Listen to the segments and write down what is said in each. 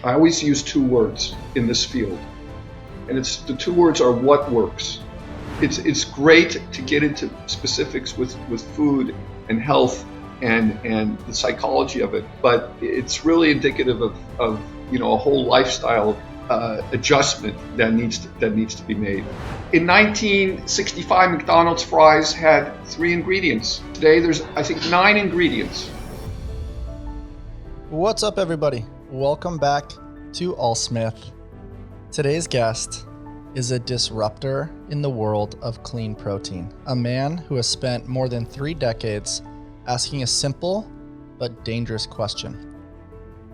I always use two words in this field, and the two words are what works. It's great to get into specifics with food and health and the psychology of it, but it's really indicative of a whole lifestyle adjustment that needs to be made. In 1965, McDonald's fries had 3 ingredients. Today there's, I think, 9 ingredients. What's up, everybody? Welcome back to ALLSMITH. Today's guest is a disruptor in the world of clean protein, a man who has spent more than 3 decades asking a simple but dangerous question.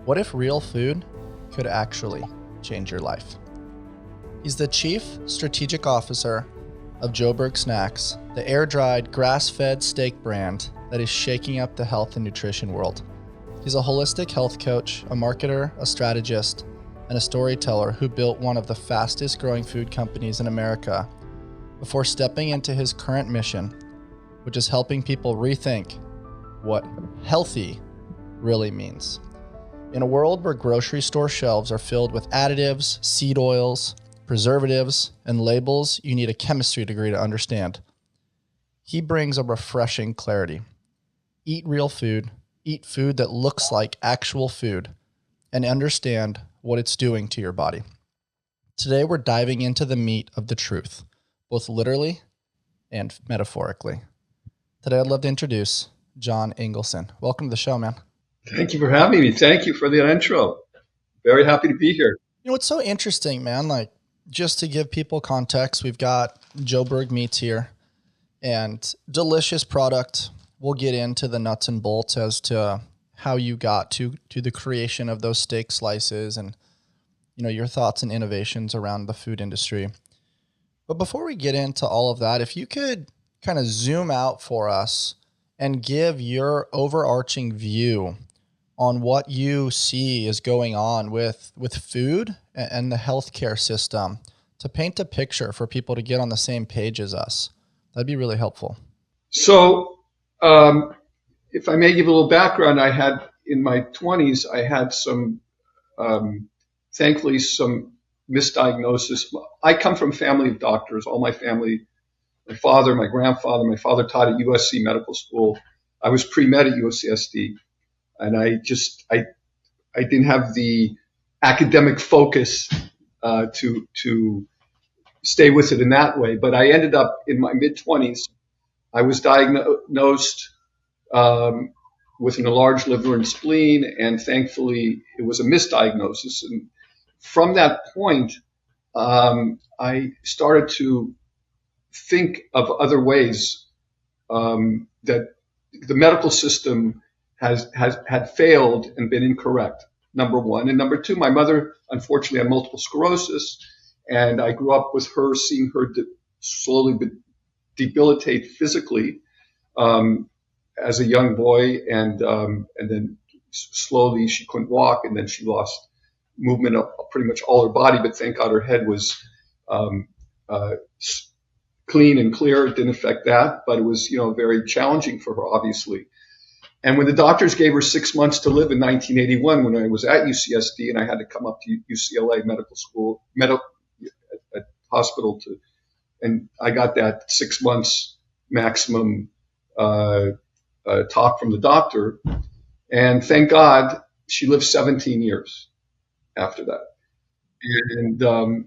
What if real food could actually change your life? He's the Chief Strategic Officer of Joburg Snacks, the air-dried, grass-fed steak brand that is shaking up the health and nutrition world. He's a holistic health coach, a marketer, a strategist, and a storyteller who built one of the fastest growing food companies in America before stepping into his current mission, which is helping people rethink what healthy really means. In a world where grocery store shelves are filled with additives, seed oils, preservatives, and labels you need a chemistry degree to understand, he brings a refreshing clarity. Eat real food, eat food that looks like actual food, and understand what it's doing to your body. Today, we're diving into the meat of the truth, both literally and metaphorically. Today, I'd love to introduce Jon Engelson. Welcome to the show, man. Thank you for having me. Thank you for the intro. Very happy to be here. You know, what's so interesting, man, like just to give people context, we've got Joburg meats here and delicious product. We'll get into the nuts and bolts as to how you got to the creation of those steak slices and, you know, your thoughts and innovations around the food industry. But before we get into all of that, if you could kind of zoom out for us and give your overarching view on what you see is going on with food and the healthcare system to paint a picture for people to get on the same page as us, that'd be really helpful. So, if I may give a little background, I had in my 20s, I had some, thankfully, some misdiagnosis. I come from a family of doctors. All my family, my father, my grandfather, my father taught at USC Medical School. I was pre-med at UCSD, and I didn't have the academic focus to stay with it in that way. But I ended up in my mid-20s. I was diagnosed with an enlarged liver and spleen, and thankfully it was a misdiagnosis. And from that point, I started to think of other ways that the medical system had failed and been incorrect, number one. And number two, my mother unfortunately had multiple sclerosis, and I grew up with her, seeing her slowly debilitate physically as a young boy, and then slowly she couldn't walk, and then she lost movement of pretty much all her body. But thank God her head was clean and clear. It didn't affect that, but it was very challenging for her, obviously. And when the doctors gave her 6 months to live in 1981, when I was at UCSD and I had to come up to UCLA Medical School, at hospital and I got that 6 months maximum talk from the doctor. And thank God she lived 17 years after that. And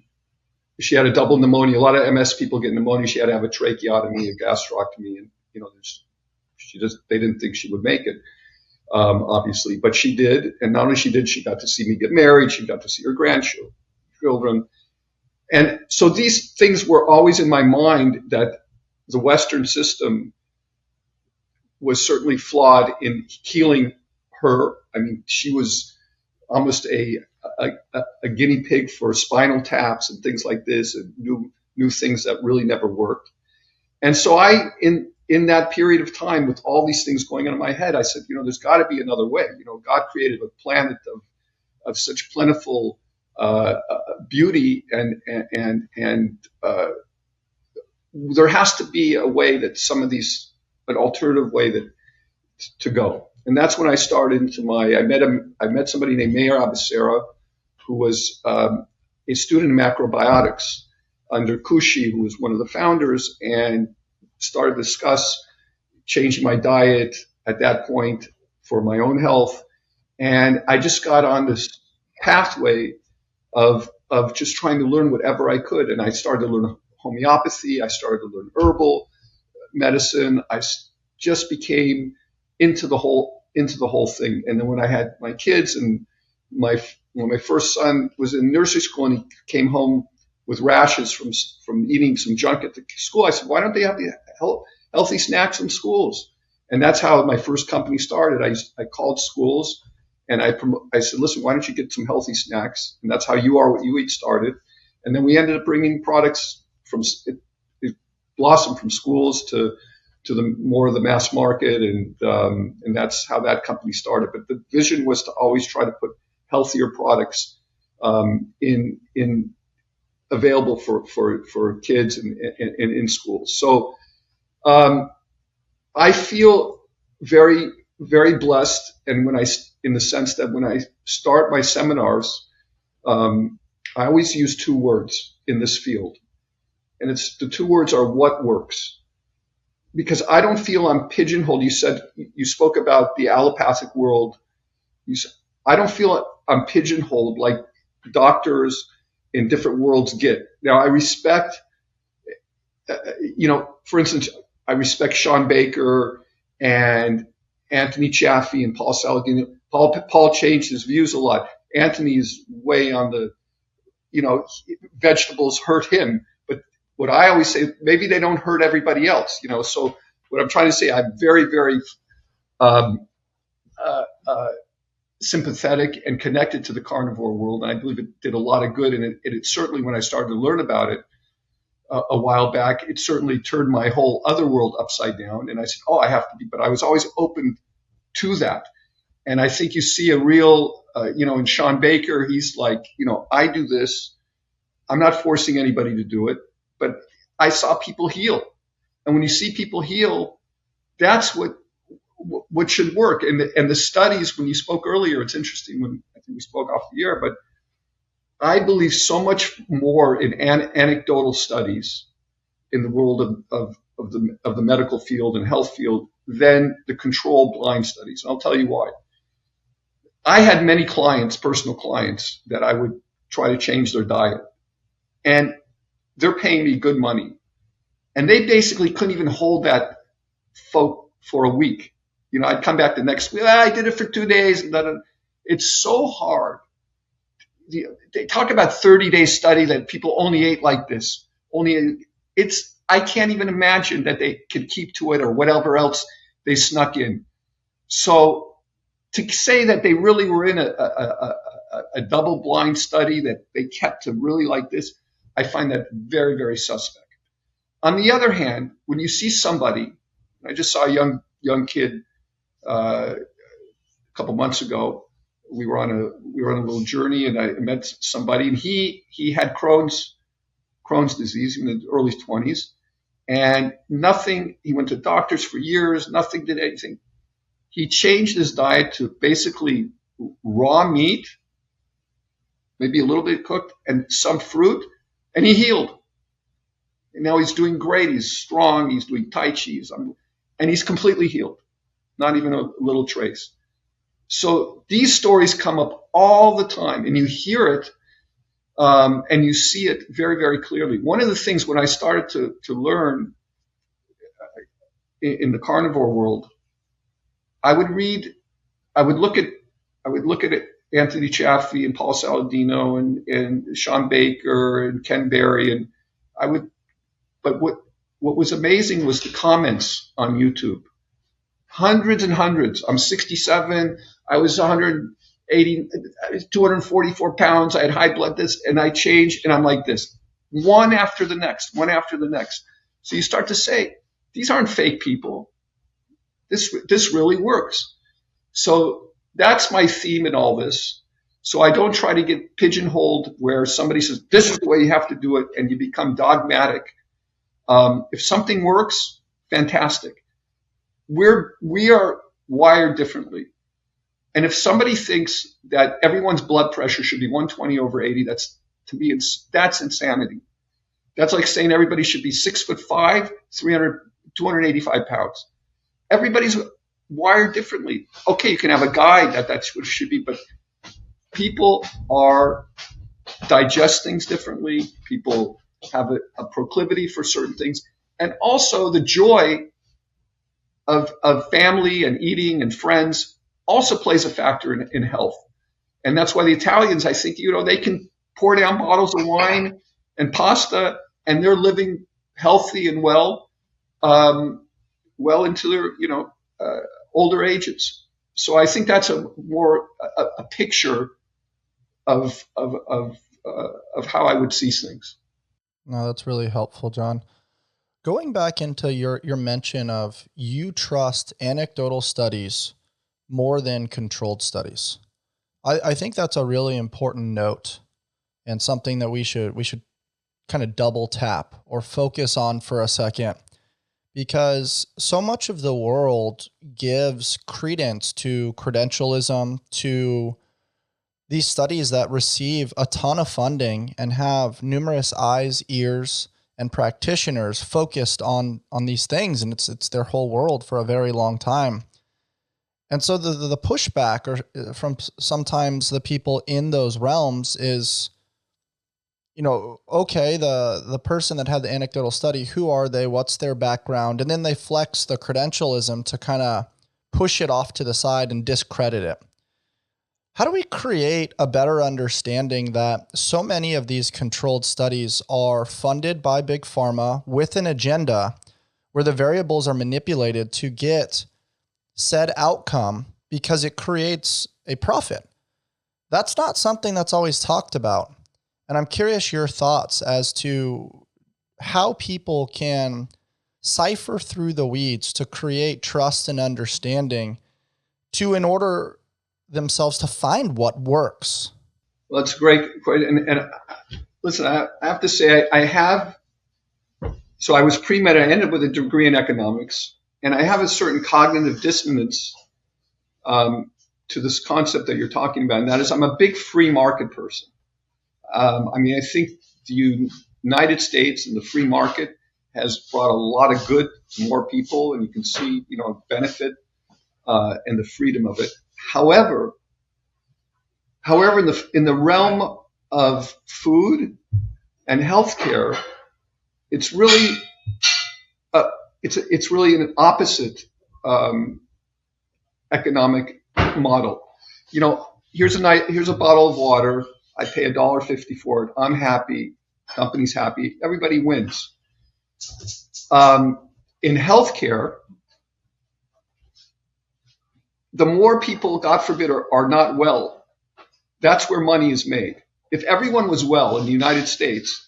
she had a double pneumonia. A lot of MS people get pneumonia. She had to have a tracheotomy, a gastrectomy, and they didn't think she would make it, obviously, but she did. And not only she did, she got to see me get married. She got to see her grandchildren. And so these things were always in my mind, that the Western system was certainly flawed in healing her. I mean, she was almost a guinea pig for spinal taps and things like this, and new things that really never worked. And so in that period of time, with all these things going on in my head, I said, there's got to be another way. God created a planet of such plentiful beauty, and there has to be a way that an alternative way to go. And that's when I started I met somebody named Meir Abacera, who was a student in macrobiotics under Kushi, who was one of the founders, and started to discuss changing my diet at that point for my own health. And I just got on this pathway of just trying to learn whatever I could. And I started to learn homeopathy. I started to learn herbal medicine. I just became into the whole thing. And then when I had my kids, and when my first son was in nursery school and he came home with rashes from eating some junk at the school, I said, why don't they have the healthy snacks in schools? And that's how my first company started. I called schools and I said, listen, why don't you get some healthy snacks? And that's how You Are What You Eat started. And then we ended up bringing products it blossomed from schools to the more of the mass market, and that's how that company started. But the vision was to always try to put healthier products in available for kids and in schools. So I feel very, very blessed, and in the sense that when I start my seminars, I always use two words in this field, and the two words are what works. Because I don't feel I'm pigeonholed. You spoke about the allopathic world. I don't feel I'm pigeonholed like doctors in different worlds get. Now I respect, for instance, I respect Sean Baker and Anthony Chaffee and Paul Saladino. Paul changed his views a lot. Anthony's way on the, vegetables hurt him. But what I always say, maybe they don't hurt everybody else, So what I'm trying to say, I'm very, very sympathetic and connected to the carnivore world. And I believe it did a lot of good. And it certainly, when I started to learn about it a while back, it certainly turned my whole other world upside down. And I said, I have to be, but I was always open to that. And I think you see a real, in Sean Baker, he's like, I do this. I'm not forcing anybody to do it, but I saw people heal. And when you see people heal, that's what should work. And the studies, when you spoke earlier, it's interesting when I think we spoke off the air, but I believe so much more in anecdotal studies in the world of the medical field and health field than the controlled blind studies. And I'll tell you why. I had many clients, personal clients, that I would try to change their diet. And they're paying me good money. And they basically couldn't even hold that for a week. I'd come back the next week. I did it for 2 days. It's so hard. They talk about 30-day study that people only ate like this. I can't even imagine that they could keep to it or whatever else they snuck in. So to say that they really were in a double-blind study that they kept to really like this, I find that very, very suspect. On the other hand, when you see somebody, I just saw a young kid a couple months ago. We were on a little journey, and I met somebody, and he had Crohn's disease in the early 20s, and nothing. He went to doctors for years. Nothing did anything. He changed his diet to basically raw meat, maybe a little bit cooked, and some fruit, and he healed. And now he's doing great. He's strong. He's doing Tai Chi. And he's completely healed. Not even a little trace. So these stories come up all the time, and you hear it, and you see it very, very clearly. One of the things when I started to learn in the carnivore world, I would look at Anthony Chaffee and Paul Saladino and Sean Baker and Ken Berry, but what was amazing was the comments on YouTube. Hundreds and hundreds. I'm 67. I was 180, 244 pounds. I had high blood and I changed, and I'm like this. One after the next. So you start to say, these aren't fake people. This really works. So that's my theme in all this. So I don't try to get pigeonholed where somebody says, this is the way you have to do it, and you become dogmatic. If something works, fantastic. We are wired differently. And if somebody thinks that everyone's blood pressure should be 120/80, to me, that's insanity. That's like saying everybody should be 6'5", 285 pounds. Everybody's wired differently. Okay, you can have a guide that's what it should be, but people are digest things differently. People have a proclivity for certain things. And also the joy of family and eating and friends also plays a factor in health. And that's why the Italians, I think, they can pour down bottles of wine and pasta, and they're living healthy and well into their, older ages. So I think that's a picture of how I would see things. No, that's really helpful, Jon. Going back into your mention of you trust anecdotal studies more than controlled studies. I think that's a really important note and something that we should kind of double tap or focus on for a second, because so much of the world gives credence to credentialism, to these studies that receive a ton of funding and have numerous eyes, ears, and practitioners focused on these things, and it's their whole world for a very long time. And so the pushback or from sometimes the people in those realms is, okay, the person that had the anecdotal study, who are they? What's their background? And then they flex the credentialism to kind of push it off to the side and discredit it. How do we create a better understanding that so many of these controlled studies are funded by big pharma with an agenda where the variables are manipulated to get said outcome because it creates a profit? That's not something that's always talked about. And I'm curious your thoughts as to how people can cipher through the weeds to create trust and understanding in order themselves to find what works. Well, that's great. And listen, I have to say, so I was pre-med, I ended with a degree in economics, and I have a certain cognitive dissonance to this concept that you're talking about, and that is I'm a big free market person. I think the United States and the free market has brought a lot of good to more people, and you can see, benefit and the freedom of it. However, in the realm of food and healthcare, it's really an opposite economic model. Here's a bottle of water. I pay $1.50 for it. I'm happy. Company's happy. Everybody wins. In healthcare, the more people, God forbid, are not well, that's where money is made. If everyone was well in the United States,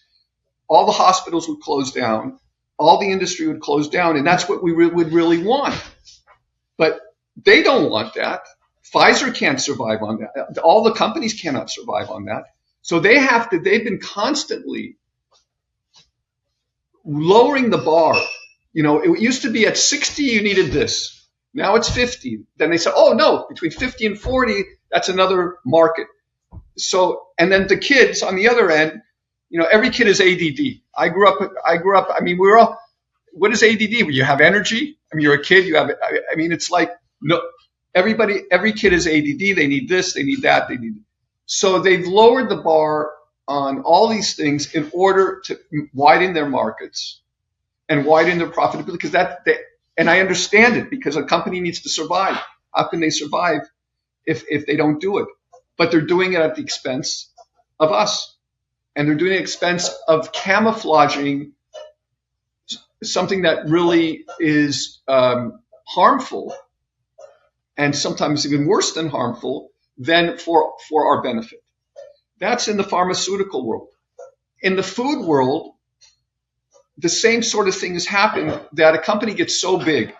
all the hospitals would close down, all the industry would close down, and that's what we would really want. But they don't want that. Pfizer can't survive on that. All the companies cannot survive on that. So they've been constantly lowering the bar. It used to be at 60, you needed this. Now it's 50. Then they said, oh no, between 50 and 40, that's another market. So, and then the kids on the other end, every kid is ADD. I grew up, we're all, what is ADD? You have energy. You're a kid, it's like, no, every kid is ADD. They need this, they need that, So they've lowered the bar on all these things in order to widen their markets and widen their profitability, because and I understand it, because a company needs to survive. How can they survive if they don't do it? But they're doing it at the expense of us. And they're doing it at the expense of camouflaging something that really is harmful, and sometimes even worse than harmful, than for our benefit. That's in the pharmaceutical world. In the food world, the same sort of thing has happened, that a company gets so big,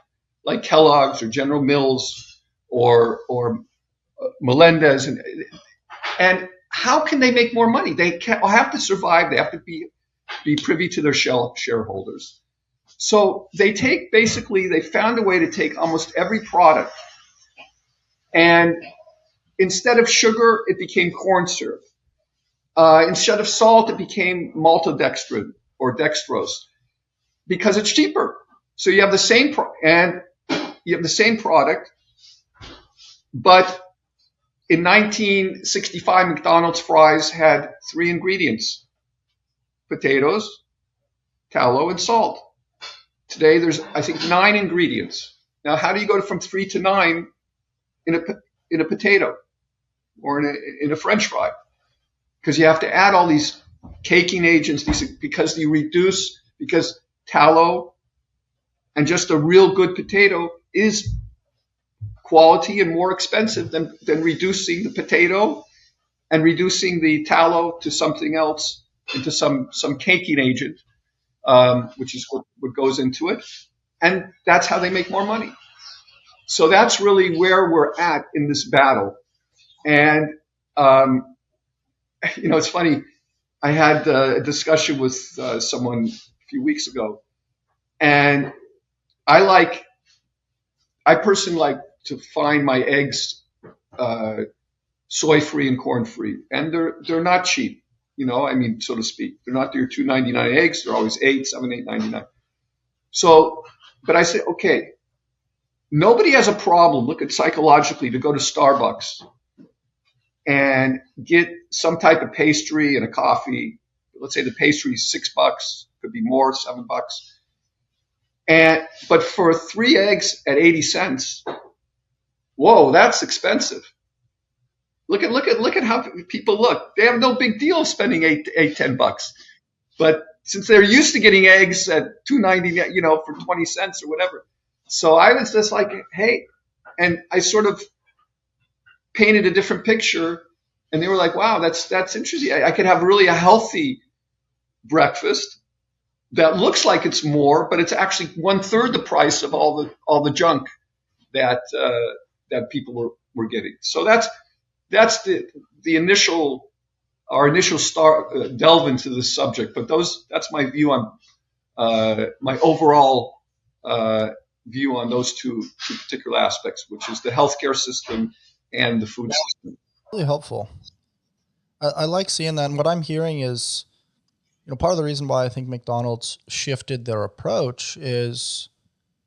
like Kellogg's or General Mills or Melendez, and how can they make more money? They have to survive. They have to be privy to their shareholders. So they found a way to take almost every product and instead of sugar, it became corn syrup. Instead of salt, it became maltodextrin or dextrose because it's cheaper. So you have the same product, but in 1965, McDonald's fries had 3 ingredients: potatoes, tallow, and salt. Today, there's, I think, 9 ingredients. Now, how do you go from 3 to 9 in a potato or in a French fry? Because you have to add all these caking agents, because tallow and just a real good potato is quality and more expensive than reducing the potato and reducing the tallow to something else, into some caking agent, which is what goes into it. And that's how they make more money. So that's really where we're at in this battle. And, it's funny. I had a discussion with someone a few weeks ago, and I personally like to find my eggs soy-free and corn-free, and they're not cheap, so to speak. They're not your $2.99 eggs. They're always $8, $7, $8, $99. So, but I say, okay, nobody has a problem. Look at psychologically to go to Starbucks and get some type of pastry and a coffee. Let's say the pastry is $6, could be more, $7. But for 3 eggs at 80 cents, whoa, that's expensive. Look at how people look. They have no big deal spending $10. But since they're used to getting eggs at $2.90, for 20 cents or whatever. So I was just like, hey, and I sort of painted a different picture, and they were like, wow, that's interesting. I could have really a healthy breakfast that looks like it's more, but it's actually 1/3 the price of all the junk that people were getting. So that's the initial delve into this subject. But that's my view on my overall view on those two particular aspects, which is the healthcare system and the food system. Really helpful. I like seeing that. And what I'm hearing is, part of the reason why I think McDonald's shifted their approach is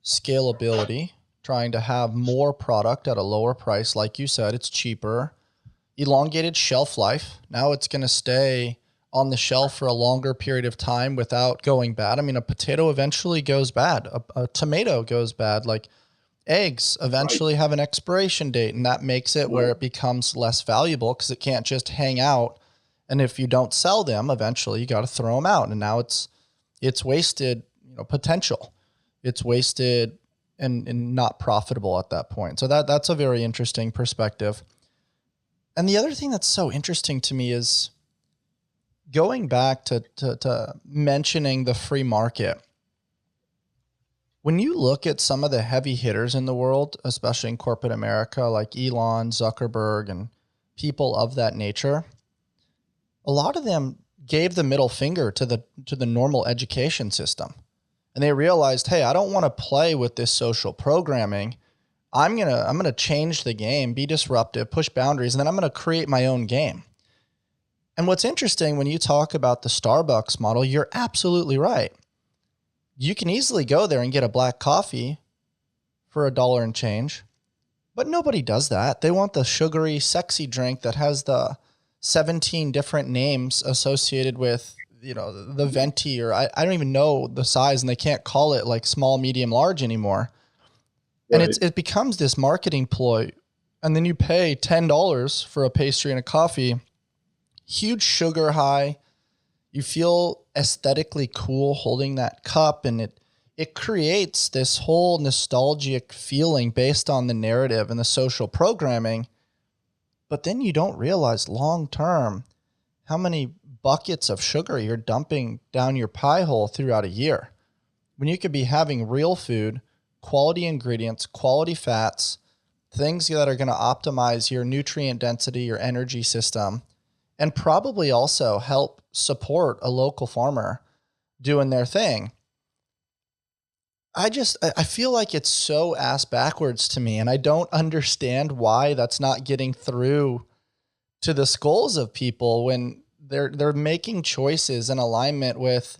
scalability, trying to have more product at a lower price. Like you said, it's cheaper, elongated shelf life. Now it's going to stay on the shelf for a longer period of time without going bad. I mean, a potato eventually goes bad. A tomato goes bad. Like eggs eventually have an expiration date, and that makes it where it becomes less valuable because it can't just hang out. And if you don't sell them, eventually you got to throw them out. And now it's wasted, potential. It's wasted and not profitable at that point. So that's a very interesting perspective. And the other thing that's so interesting to me is going back to mentioning the free market. When you look at some of the heavy hitters in the world, especially in corporate America, like Elon, Zuckerberg, and people of that nature, a lot of them gave the middle finger to the normal education system. And they realized, hey, I don't want to play with this social programming. I'm going to change the game, be disruptive, push boundaries, and then I'm going to create my own game. And what's interesting when you talk about the Starbucks model, you're absolutely right. You can easily go there and get a black coffee for $1 and change, but nobody does that. They want the sugary, sexy drink that has the 17 different names associated with, the venti, or I don't even know the size, and they can't call it like small, medium, large anymore. Right. And it becomes this marketing ploy. And then you pay $10 for a pastry and a coffee, huge sugar high. You feel aesthetically cool holding that cup, and it creates this whole nostalgic feeling based on the narrative and the social programming. But then you don't realize long term how many buckets of sugar you're dumping down your pie hole throughout a year, when you could be having real food, quality ingredients, quality fats, things that are going to optimize your nutrient density, your energy system, and probably also help support a local farmer doing their thing. I feel like it's so ass backwards to me, and I don't understand why that's not getting through to the skulls of people when they're making choices in alignment with.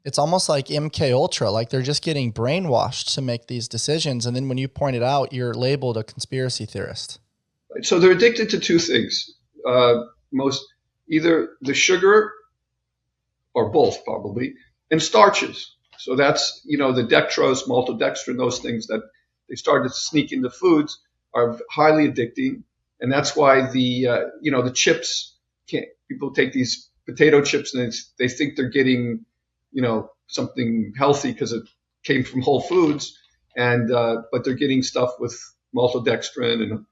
It's almost like MK Ultra, like they're just getting brainwashed to make these decisions. And then when you point it out, you're labeled a conspiracy theorist. So they're addicted to two things. Most either the sugar or both probably, and starches. So that's, the dextrose, maltodextrin, those things that they started to sneak into foods are highly addicting. And that's why the chips people take these potato chips and they think they're getting, something healthy because it came from Whole Foods, but they're getting stuff with maltodextrin and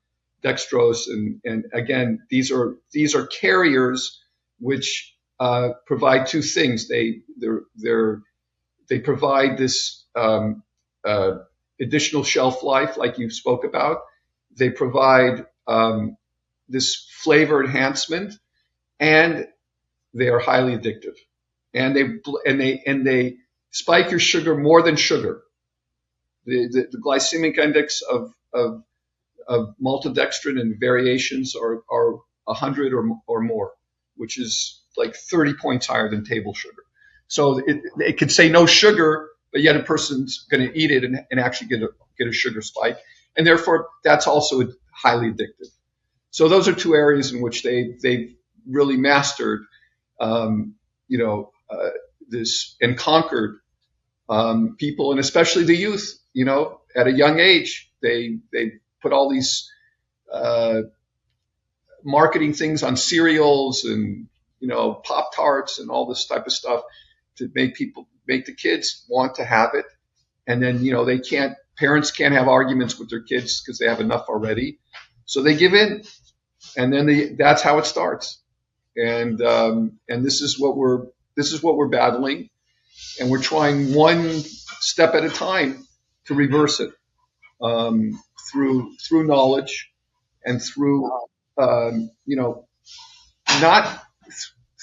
dextrose, and again, these are carriers which provide two things. They provide this additional shelf life, like you spoke about. They provide this flavor enhancement, and they are highly addictive. And they spike your sugar more than sugar. The glycemic index of maltodextrin and variations are 100 or more, which is like 30 points higher than table sugar. So it could say no sugar, but yet a person's going to eat it and actually get a sugar spike, and therefore that's also highly addictive. So those are two areas in which they've really mastered, this and conquered people, and especially the youth. At a young age, they put all these marketing things on cereals and Pop-Tarts and all this type of stuff to make the kids want to have it. And then parents can't have arguments with their kids because they have enough already, so they give in, and then that's how it starts. And this is what we're battling, and we're trying one step at a time to reverse it, through knowledge and through not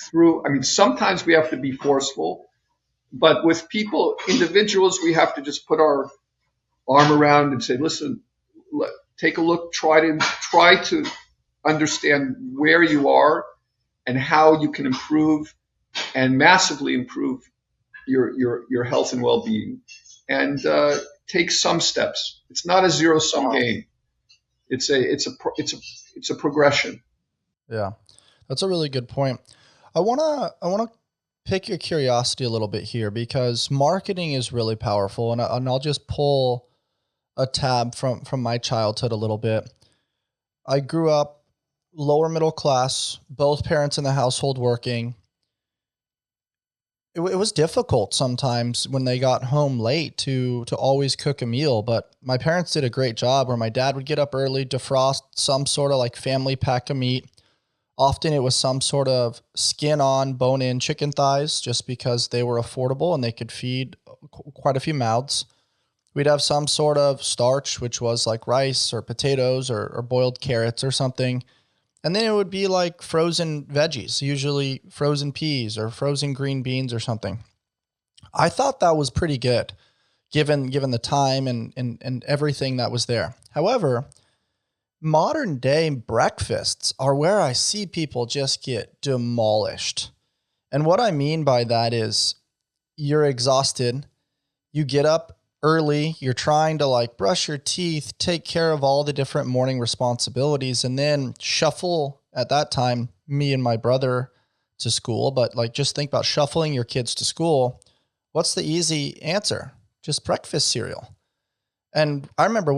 through. I mean, sometimes we have to be forceful, but with individuals, we have to just put our arm around and say, listen, take a look, try to understand where you are and how you can improve and massively improve your health and well-being, and take some steps. It's not a zero-sum game. It's a progression. Yeah, that's a really good point. I wanna pick your curiosity a little bit here, because marketing is really powerful, and I'll just pull a tab from my childhood a little bit. I grew up lower middle class, both parents in the household working. It was difficult sometimes when they got home late to always cook a meal, but my parents did a great job where my dad would get up early, defrost some sort of like family pack of meat. Often it was some sort of skin on, bone in chicken thighs, just because they were affordable and they could feed quite a few mouths. We'd have some sort of starch, which was like rice or potatoes or boiled carrots or something. And then it would be like frozen veggies, usually frozen peas or frozen green beans or something. I thought that was pretty good, given the time and everything that was there. However, modern day breakfasts are where I see people just get demolished. And what I mean by that is you're exhausted, you get up early, you're trying to like brush your teeth, take care of all the different morning responsibilities, and then shuffle, at that time, me and my brother to school. But like, just think about shuffling your kids to school. What's the easy answer? Just breakfast cereal. And I remember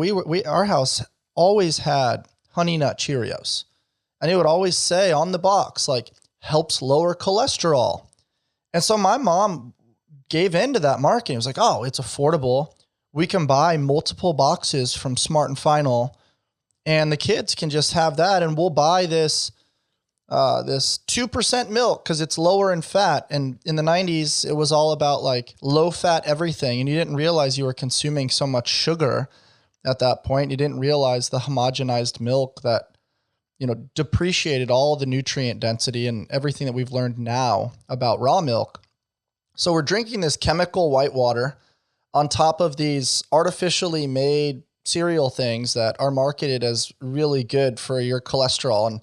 our house always had Honey Nut Cheerios, and it would always say on the box, like, helps lower cholesterol. And so my mom gave into that marketing. It was like, oh, it's affordable. We can buy multiple boxes from Smart and Final, and the kids can just have that, and we'll buy this 2% milk because it's lower in fat. And in the 90s, it was all about like low fat everything, and you didn't realize you were consuming so much sugar at that point. You didn't realize the homogenized milk that depreciated all the nutrient density and everything that we've learned now about raw milk. So we're drinking this chemical white water. on top of these artificially made cereal things that are marketed as really good for your cholesterol. And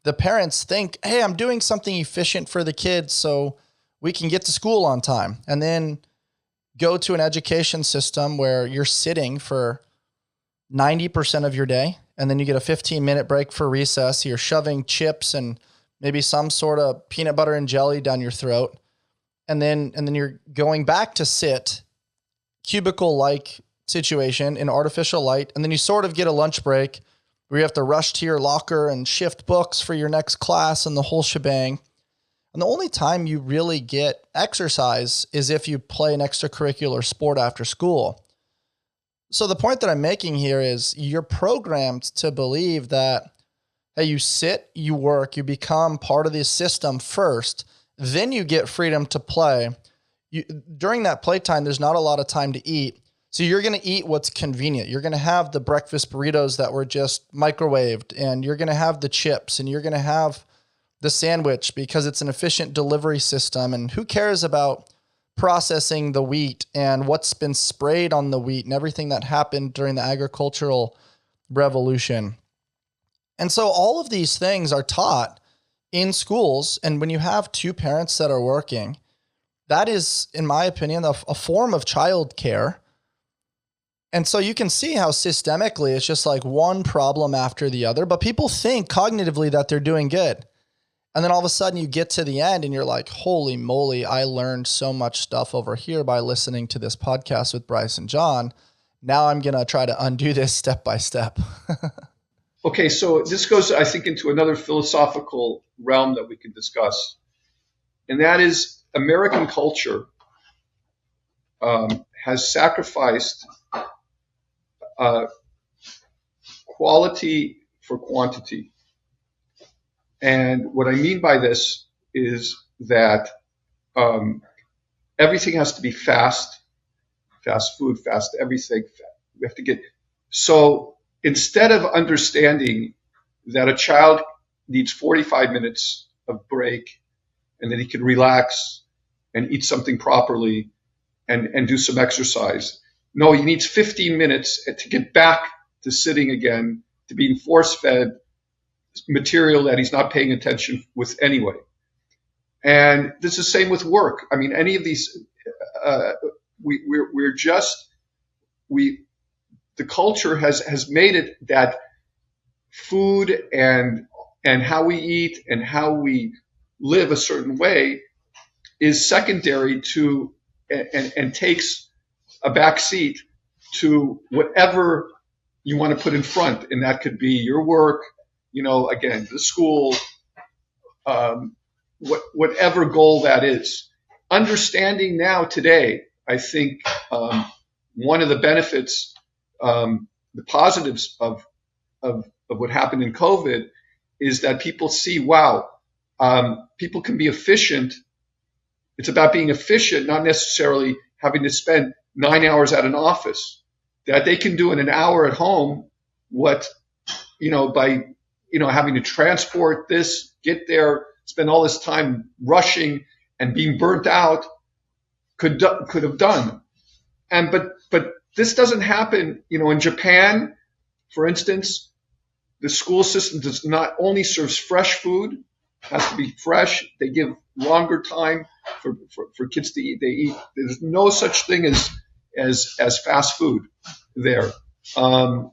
the parents think, hey, I'm doing something efficient for the kids so we can get to school on time. And then go to an education system where you're sitting for 90% of your day, and then you get a 15-minute break for recess. You're shoving chips and maybe some sort of peanut butter and jelly down your throat. And then you're going back to sit, cubicle-like situation in artificial light. And then you sort of get a lunch break where you have to rush to your locker and shift books for your next class and the whole shebang. And the only time you really get exercise is if you play an extracurricular sport after school. So the point that I'm making here is you're programmed to believe that, hey, you sit, you work, you become part of the system first, then you get freedom to play. During that playtime, there's not a lot of time to eat. So you're going to eat what's convenient. You're going to have the breakfast burritos that were just microwaved, and you're going to have the chips, and you're going to have the sandwich because it's an efficient delivery system. And who cares about processing the wheat and what's been sprayed on the wheat and everything that happened during the agricultural revolution? And so all of these things are taught in schools. And when you have two parents that are working, that is, in my opinion, a form of child care. And so you can see how systemically it's just like one problem after the other, but people think cognitively that they're doing good. And then all of a sudden you get to the end and you're like, holy moly, I learned so much stuff over here by listening to this podcast with Bryce and Jon. Now I'm going to try to undo this step by step. Okay, so this goes, I think, into another philosophical realm that we can discuss. And that is American culture has sacrificed quality for quantity. And what I mean by this is that everything has to be fast food, fast everything. We have to get, so instead of understanding that a child needs 45 minutes of break and then he can relax and eat something properly and do some exercise. No, he needs 15 minutes to get back to sitting again, to being force-fed material that he's not paying attention with anyway. And this is the same with work. I mean, any of these, the culture has made it that food and how we eat and how we live a certain way is secondary to and takes a back seat to whatever you want to put in front. And that could be your work, again, the school, whatever goal that is. Understanding now today, I think one of the benefits, the positives of what happened in COVID is that people see, wow, people can be efficient. It's about being efficient, not necessarily having to spend 9 hours at an office. That they can do in an hour at home what, by having to transport this, get there, spend all this time rushing and being burnt out, could have done. And but this doesn't happen. In Japan, for instance, the school system does not only serves fresh food, has to be fresh. They give longer time for kids to eat. They eat. There's no such thing as fast food there. And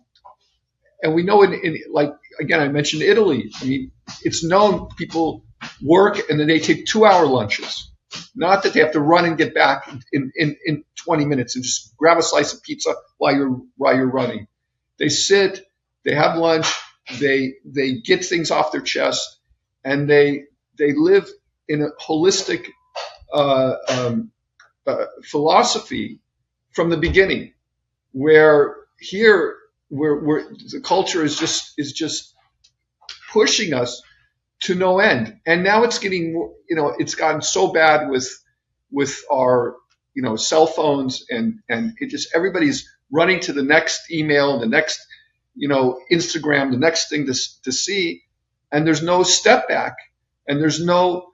we know again, I mentioned Italy. I mean, it's known people work and then they take 2-hour lunches. Not that they have to run and get back in 20 minutes and just grab a slice of pizza while you're running. They sit, they have lunch, they get things off their chest, and they live in a holistic philosophy from the beginning. Where here, where the culture is just pushing us to no end, and now it's getting, it's gotten so bad with our, cell phones, and it just, everybody's running to the next email, the next, Instagram, the next thing to see, and there's no step back, and there's no,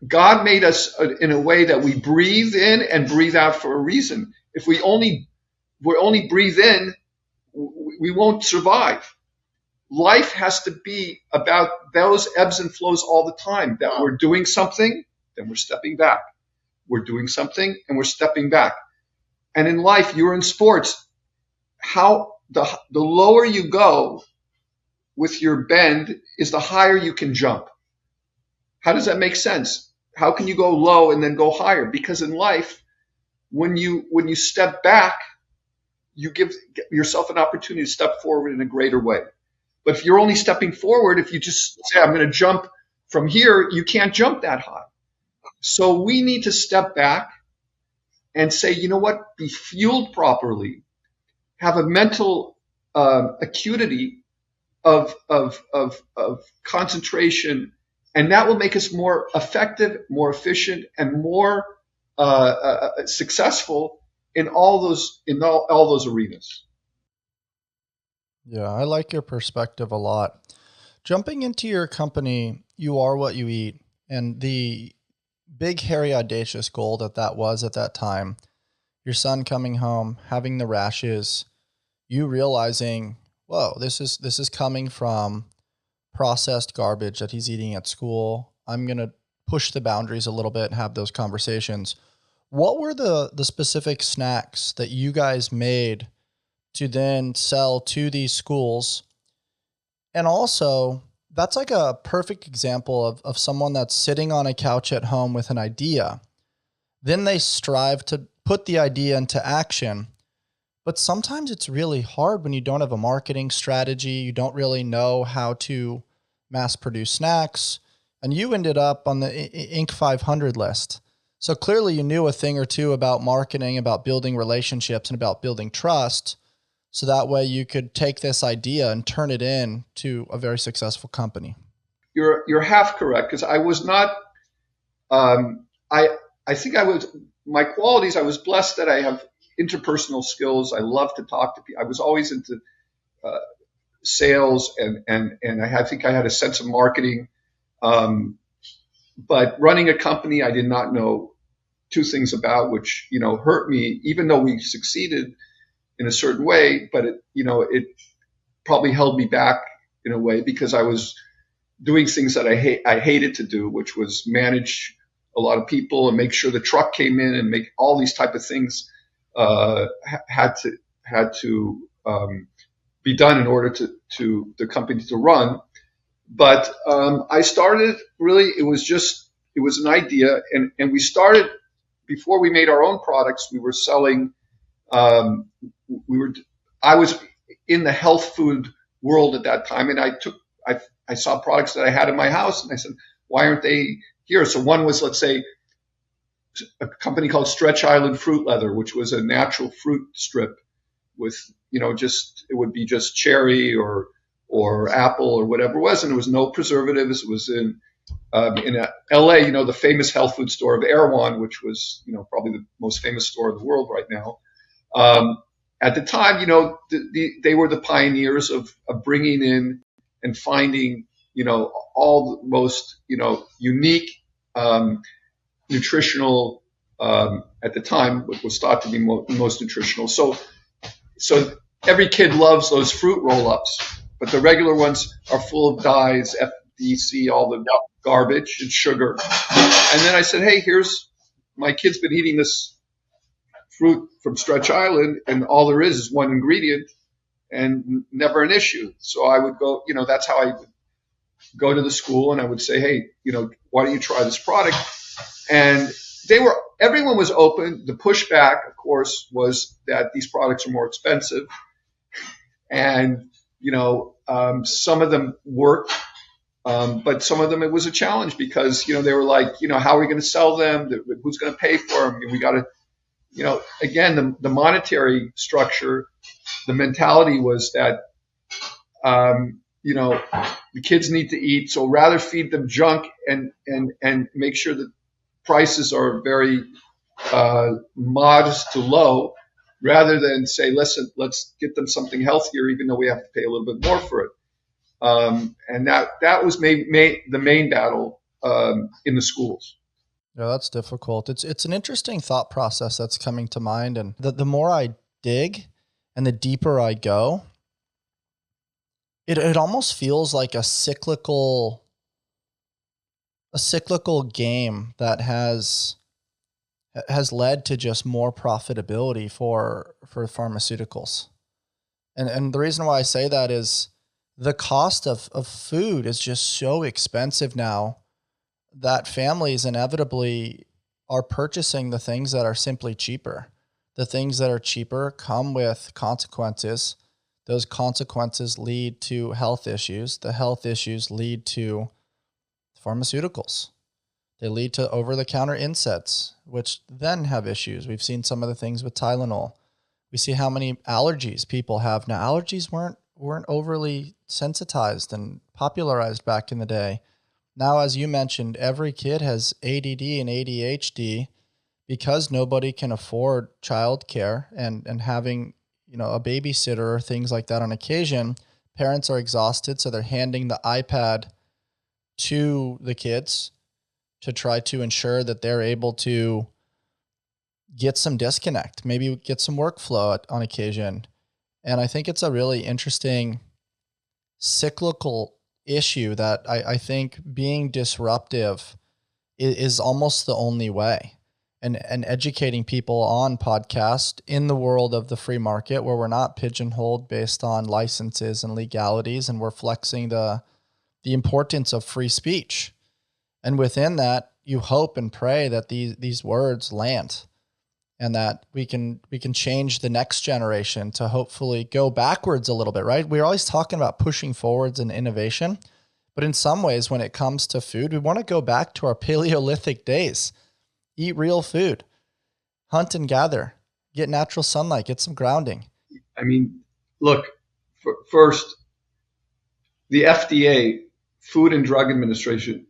God made us in a way that we breathe in and breathe out for a reason. If we only breathe in, we won't survive. Life has to be about those ebbs and flows all the time, that we're doing something, then we're stepping back. We're doing something and we're stepping back. And in life, you're in sports, how the lower you go with your bend is the higher you can jump. How does that make sense? How can you go low and then go higher? Because in life, when you step back, you give yourself an opportunity to step forward in a greater way. But if you're only stepping forward, if you just say, I'm going to jump from here, you can't jump that high. So we need to step back and say, you know what, be fueled properly, have a mental acuity of concentration, and that will make us more effective, more efficient, and more successful in all those arenas. Yeah, I like your perspective a lot. Jumping into your company, You Are What You Eat, and the big, hairy, audacious goal that was at that time, your son coming home, having the rashes, you realizing, whoa, this is coming from processed garbage that he's eating at school. I'm going to push the boundaries a little bit and have those conversations. What were the specific snacks that you guys made to then sell to these schools? And also, that's like a perfect example of someone that's sitting on a couch at home with an idea. Then they strive to put the idea into action. But sometimes it's really hard when you don't have a marketing strategy. You don't really know how to mass produce snacks. And you ended up on the Inc. 500 list. So clearly you knew a thing or two about marketing, about building relationships, and about building trust. So that way you could take this idea and turn it into a very successful company. You're half correct, because I was not. I think I was, my qualities. I was blessed that I have interpersonal skills. I love to talk to people. I was always into sales, and I think I had a sense of marketing. But running a company, I did not know two things about, which hurt me. Even though we succeeded in a certain way, but it probably held me back in a way, because I was doing things that I hated to do, which was manage a lot of people and make sure the truck came in and make all these type of things had to be done in order to the company to run. But I started, really, it was an idea, and we started before we made our own products. We were selling. I was in the health food world at that time, and I saw products that I had in my house, and I said, why aren't they here? So one was, let's say, a company called Stretch Island Fruit Leather, which was a natural fruit strip with, it would be just cherry or apple or whatever it was, and there was no preservatives. It was in LA, the famous health food store of Erewhon, which was, probably the most famous store in the world right now. At the time, they were the pioneers of bringing in and finding, all the most, unique, nutritional, at the time, what was thought to be most nutritional. So every kid loves those fruit roll-ups, but the regular ones are full of dyes, FDC, all the garbage and sugar. And then I said, hey, my kid's been eating this fruit from Stretch Island, and all there is one ingredient and never an issue. So I would go, that's how I would go to the school, and I would say, hey, why don't you try this product? And everyone was open. The pushback, of course, was that these products are more expensive, and some of them worked, but some of them it was a challenge, because they were like, how are we going to sell them? Who's going to pay for them? We got to, again, the monetary structure, the mentality was that the kids need to eat, so rather feed them junk and make sure that prices are very modest to low, rather than say, listen, let's get them something healthier, even though we have to pay a little bit more for it. And that was the main battle in the schools. Yeah, that's difficult. It's an interesting thought process that's coming to mind, and the more I dig and the deeper I go, it almost feels like a cyclical game that has led to just more profitability for pharmaceuticals. And the reason why I say that is the cost of food is just so expensive now that families inevitably are purchasing the things that are simply cheaper. The things that are cheaper come with consequences. Those consequences lead to health issues. The health issues lead to pharmaceuticals. They lead to over-the-counter NSAIDs, which then have issues. We've seen some of the things with Tylenol. We see how many allergies people have now. Allergies weren't overly sensitized and popularized back in the day. Now, as you mentioned, every kid has ADD and ADHD because nobody can afford childcare and having, a babysitter or things like that on occasion. Parents are exhausted, so they're handing the iPad to the kids to try to ensure that they're able to get some disconnect, maybe get some workflow on occasion. And I think it's a really interesting cyclical issue that I think being disruptive is almost the only way. And educating people on podcast in the world of the free market, where we're not pigeonholed based on licenses and legalities, and we're flexing the importance of free speech. And within that, you hope and pray that these words land, and that we can change the next generation to hopefully go backwards a little bit, right? We're always talking about pushing forwards and innovation, but in some ways, when it comes to food, we want to go back to our Paleolithic days. Eat real food, hunt and gather, get natural sunlight, get some grounding. I mean, look, first, the FDA, Food and Drug Administration,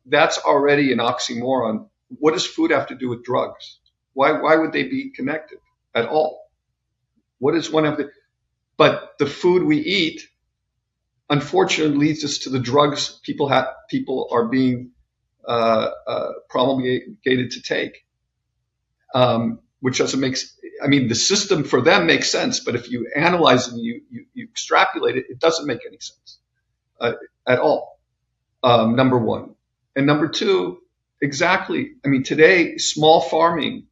that's already an oxymoron. What does food have to do with drugs? Why would they be connected at all? What does one have to? But the food we eat, unfortunately, leads us to the drugs people are being promulgated to take, which doesn't make. I mean, the system for them makes sense, but if you analyze it and you extrapolate it, it doesn't make any sense at all. Number one, and number two, exactly. I mean, today small farming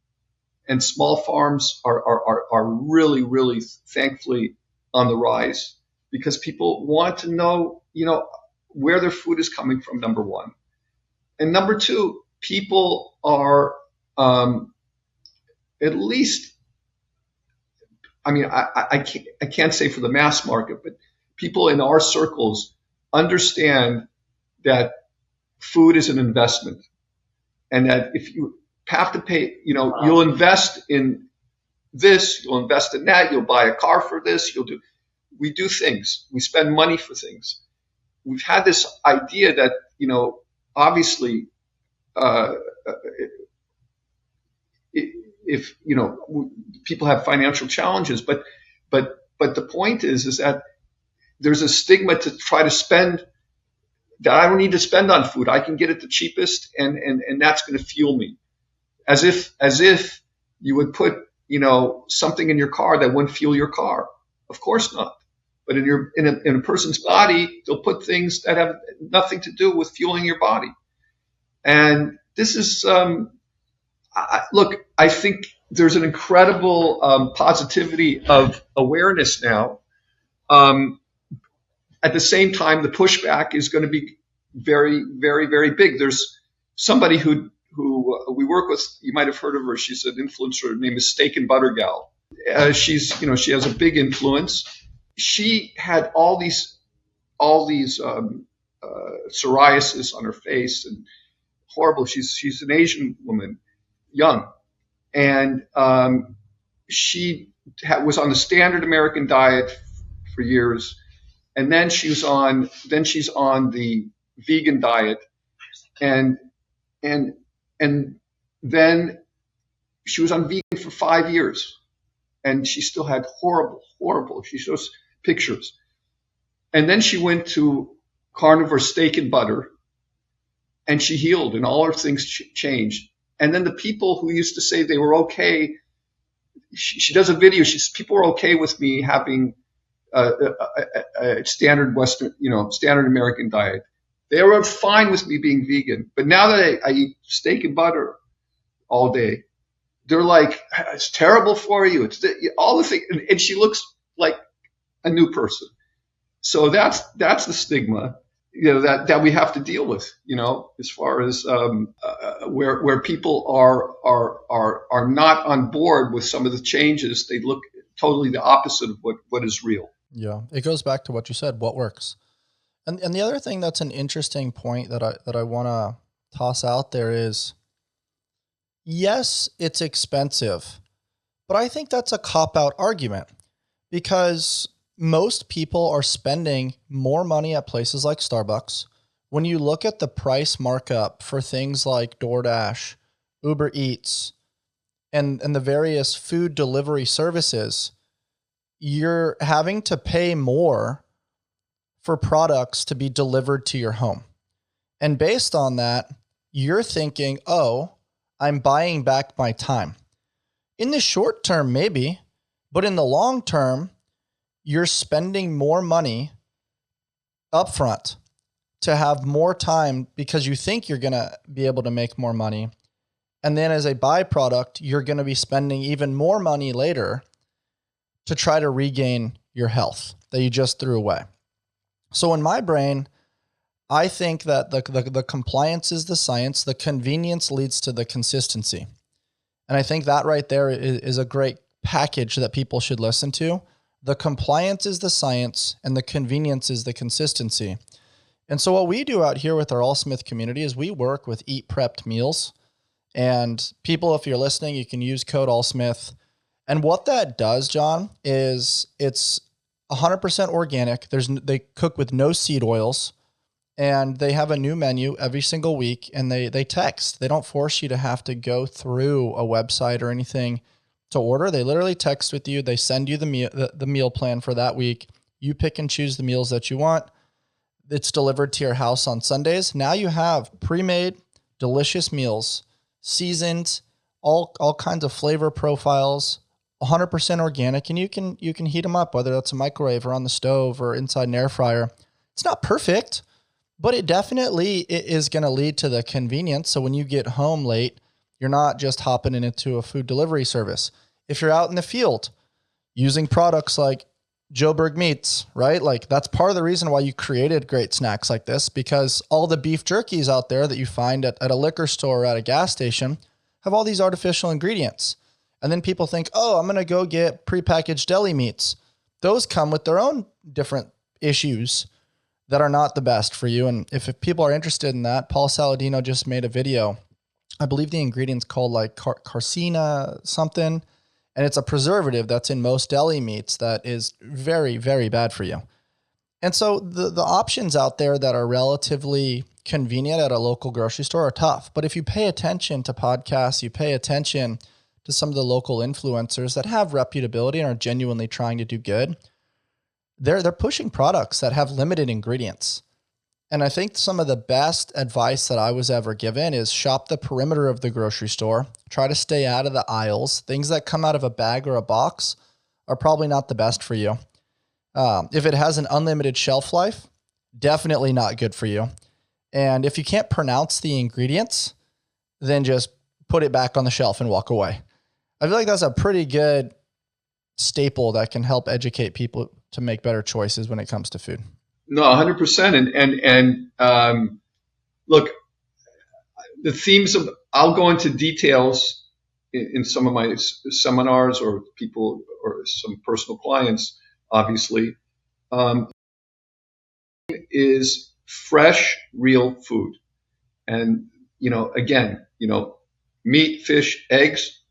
and small farms are really, really, thankfully, on the rise, because people want to know, where their food is coming from. Number one. And number two, people are at least, I mean, I can't say for the mass market, but people in our circles understand that food is an investment, and that if you have to pay, you'll invest in this, you'll invest in that, you'll buy a car for this, we do things, we spend money for things. We've had this idea that, obviously, if people have financial challenges, but the point is that there's a stigma to try to spend, that I don't need to spend on food. I can get it the cheapest, and that's going to fuel me. As if you would put, something in your car that wouldn't fuel your car. Of course not. But in a person's body, they'll put things that have nothing to do with fueling your body. And this is, look, I think there's an incredible positivity of awareness now. At the same time, the pushback is going to be very, very, very big. There's somebody who we work with. You might have heard of her. She's an influencer. Her name is Steak and Butter Gal. She has a big influence. She had all these psoriasis on her face and horrible. She's an Asian woman, young, and she was on the standard American diet for years, and then she's on the vegan diet, and then she was on vegan for 5 years, and she still had horrible. She shows pictures, and then she went to carnivore steak and butter, and she healed, and all her things changed. And then the people who used to say they were okay, she does a video. People are okay with me having a standard Western, standard American diet. They were fine with me being vegan. But now that I eat steak and butter all day, they're like, it's terrible for you. It's all the things. And she looks like a new person. So that's the stigma, that we have to deal with, as far as where people are not on board with some of the changes. They look totally the opposite of what is real. Yeah, it goes back to what you said, what works. And the other thing that's an interesting point that I want to toss out there is, yes, it's expensive, but I think that's a cop-out argument, because most people are spending more money at places like Starbucks. When you look at the price markup for things like DoorDash, Uber Eats, and the various food delivery services, you're having to pay more for products to be delivered to your home. And based on that, you're thinking, oh, I'm buying back my time. In the short term, maybe, but in the long term, you're spending more money upfront to have more time because you think you're going to be able to make more money. And then as a byproduct, you're going to be spending even more money later to try to regain your health that you just threw away. So in my brain, I think that the compliance is the science, the convenience leads to the consistency. And I think that right there is a great package that people should listen to. The compliance is the science and the convenience is the consistency. And so what we do out here with our ALLSMITH community is we work with eat prepped meals. And people, if you're listening, you can use code ALLSMITH. And what that does, Jon, is it's 100% organic. They cook with no seed oils, and they have a new menu every single week, and they text. They don't force you to have to go through a website or anything to order. They literally text with you. They send you the meal plan for that week. You pick and choose the meals that you want. It's delivered to your house on Sundays. Now you have pre-made, delicious meals, seasoned, all kinds of flavor profiles, 100% organic, and you can heat them up, whether that's a microwave or on the stove or inside an air fryer. It's not perfect, but it definitely is going to lead to the convenience. So when you get home late, you're not just hopping into a food delivery service. If you're out in the field using products like Joburg meats, right? Like that's part of the reason why you created great snacks like this, because all the beef jerkies out there that you find at a liquor store or at a gas station have all these artificial ingredients. And then people think, oh, I'm going to go get prepackaged deli meats. Those come with their own different issues that are not the best for you. And if people are interested in that, Paul Saladino just made a video. I believe the ingredient's called like carcina something. And it's a preservative that's in most deli meats that is very, very bad for you. And so the options out there that are relatively convenient at a local grocery store are tough. But if you pay attention to podcasts, you pay attention to some of the local influencers that have reputability and are genuinely trying to do good, they're pushing products that have limited ingredients. And I think some of the best advice that I was ever given is shop the perimeter of the grocery store. Try to stay out of the aisles. Things that come out of a bag or a box are probably not the best for you. If it has an unlimited shelf life, definitely not good for you. And if you can't pronounce the ingredients, then just put it back on the shelf and walk away. I feel like that's a pretty good staple that can help educate people to make better choices when it comes to food. No, 100%. And look, the themes of, I'll go into details in some of my seminars or people or some personal clients, obviously, is fresh, real food. And, again, meat, fish, eggs,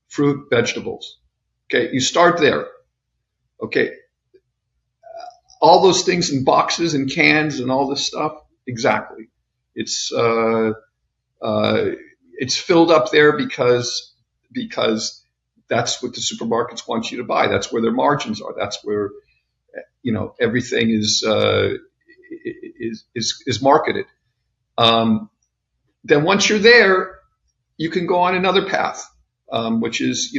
fruit, vegetables. Okay. You start there. Okay. All those things in boxes and cans and all this stuff. Exactly. It's filled up there because that's what the supermarkets want you to buy. That's where their margins are. That's where, everything is marketed. Then once you're there, you can go on another path, which is,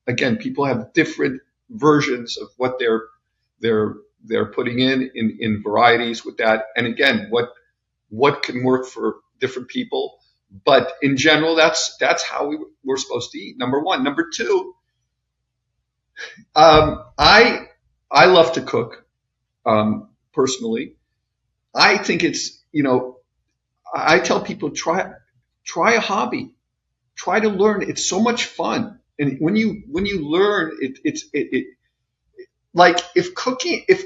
again, people have different versions of what they're putting in varieties with that. And again, what can work for different people. But in general, that's how we're supposed to eat. Number one. Number two, I love to cook, personally. I think it's, I tell people, try a hobby, try to learn. It's so much fun. And when you learn, it like if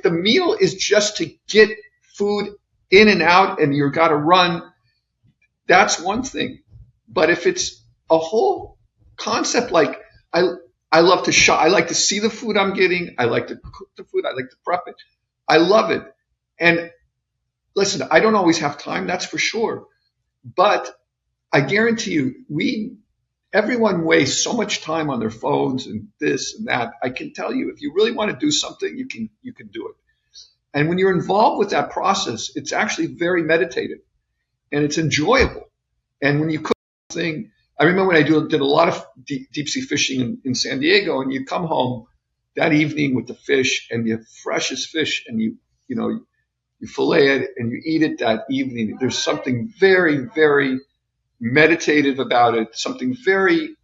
the meal is just to get food in and out and you've got to run, that's one thing. But if it's a whole concept, like I love to shop, I like to see the food I'm getting, I like to cook the food, I like to prep it, I love it. And listen, I don't always have time, that's for sure. But I guarantee you, everyone wastes so much time on their phones and this and that. I can tell you, if you really want to do something, you can do it. And when you're involved with that process, it's actually very meditative and it's enjoyable. And when you cook something, I remember when I did a lot of deep sea fishing in San Diego, and you come home that evening with the fish and the freshest fish, and you fillet it and you eat it that evening. There's something very, very meditative about it, something very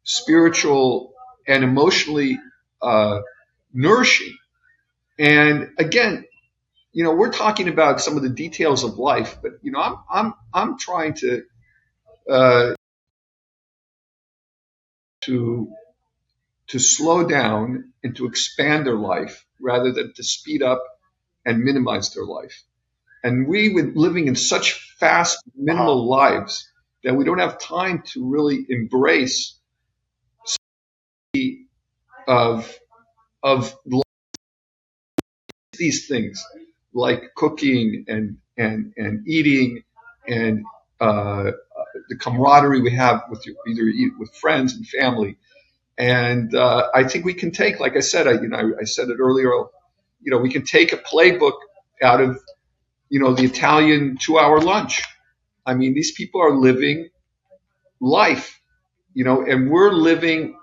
spiritual and emotionally nourishing. And again, we're talking about some of the details of life, but I'm trying to slow down and to expand their life rather than to speed up and minimize their life. And we've been living in such fast, minimal lives that we don't have time to really embrace of these things like cooking and eating and the camaraderie we have with with friends and family. And I think we can take, like I said, I said it earlier, we can take a playbook out of the Italian 2-hour lunch. I mean, these people are living life, and we're living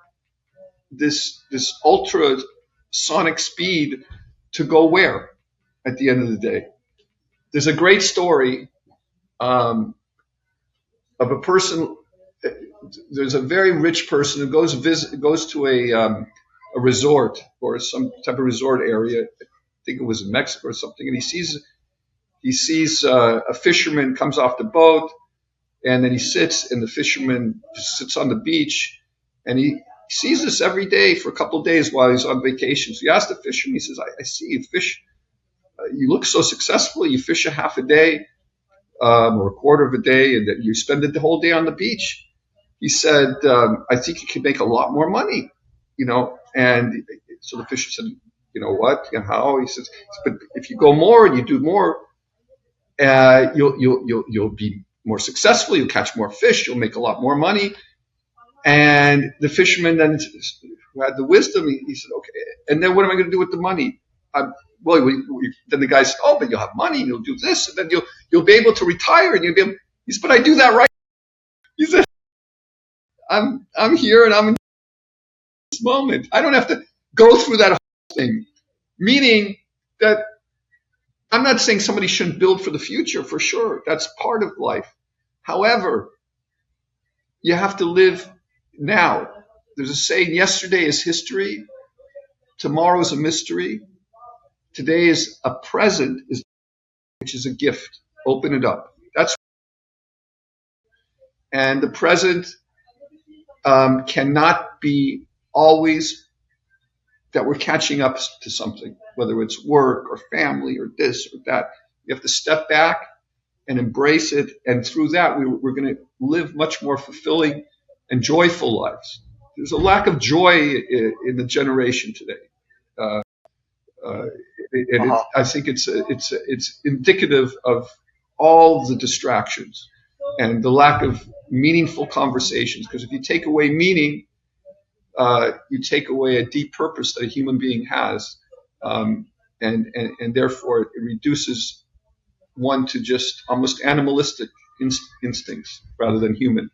this ultrasonic speed to go where at the end of the day. There's a great story of a person. There's a very rich person who goes to a resort or some type of resort area. I think it was in Mexico or something, and he sees a fisherman comes off the boat, and then he sits, and the fisherman just sits on the beach, and he sees this every day for a couple of days while he's on vacation. So he asks the fisherman, he says, I see you fish, you look so successful, you fish a half a day or a quarter of a day, and that you spend the whole day on the beach. He said, I think you can make a lot more money, and so the fisherman said, you know what, how? He says, but if you go more and you do more, you'll be more successful. You'll catch more fish. You'll make a lot more money. And the fisherman then, who had the wisdom, he said, okay. And then what am I going to do with the money? Then the guy said, oh, but you'll have money and you'll do this, and then you'll be able to retire, and you'll be able. He said, but I do that right. He said, I'm here and I'm in this moment. I don't have to go through that whole thing. Meaning that I'm not saying somebody shouldn't build for the future, for sure. That's part of life. However, you have to live now. There's a saying, yesterday is history, tomorrow is a mystery, today is a present, which is a gift. Open it up. And the present cannot be always that we're catching up to something, whether it's work or family or this or that. We have to step back and embrace it. And through that, we're going to live much more fulfilling and joyful lives. There's a lack of joy in the generation today. I think it's indicative of all the distractions and the lack of meaningful conversations. Because if you take away meaning, you take away a deep purpose that a human being has, and therefore it reduces one to just almost animalistic instincts rather than human.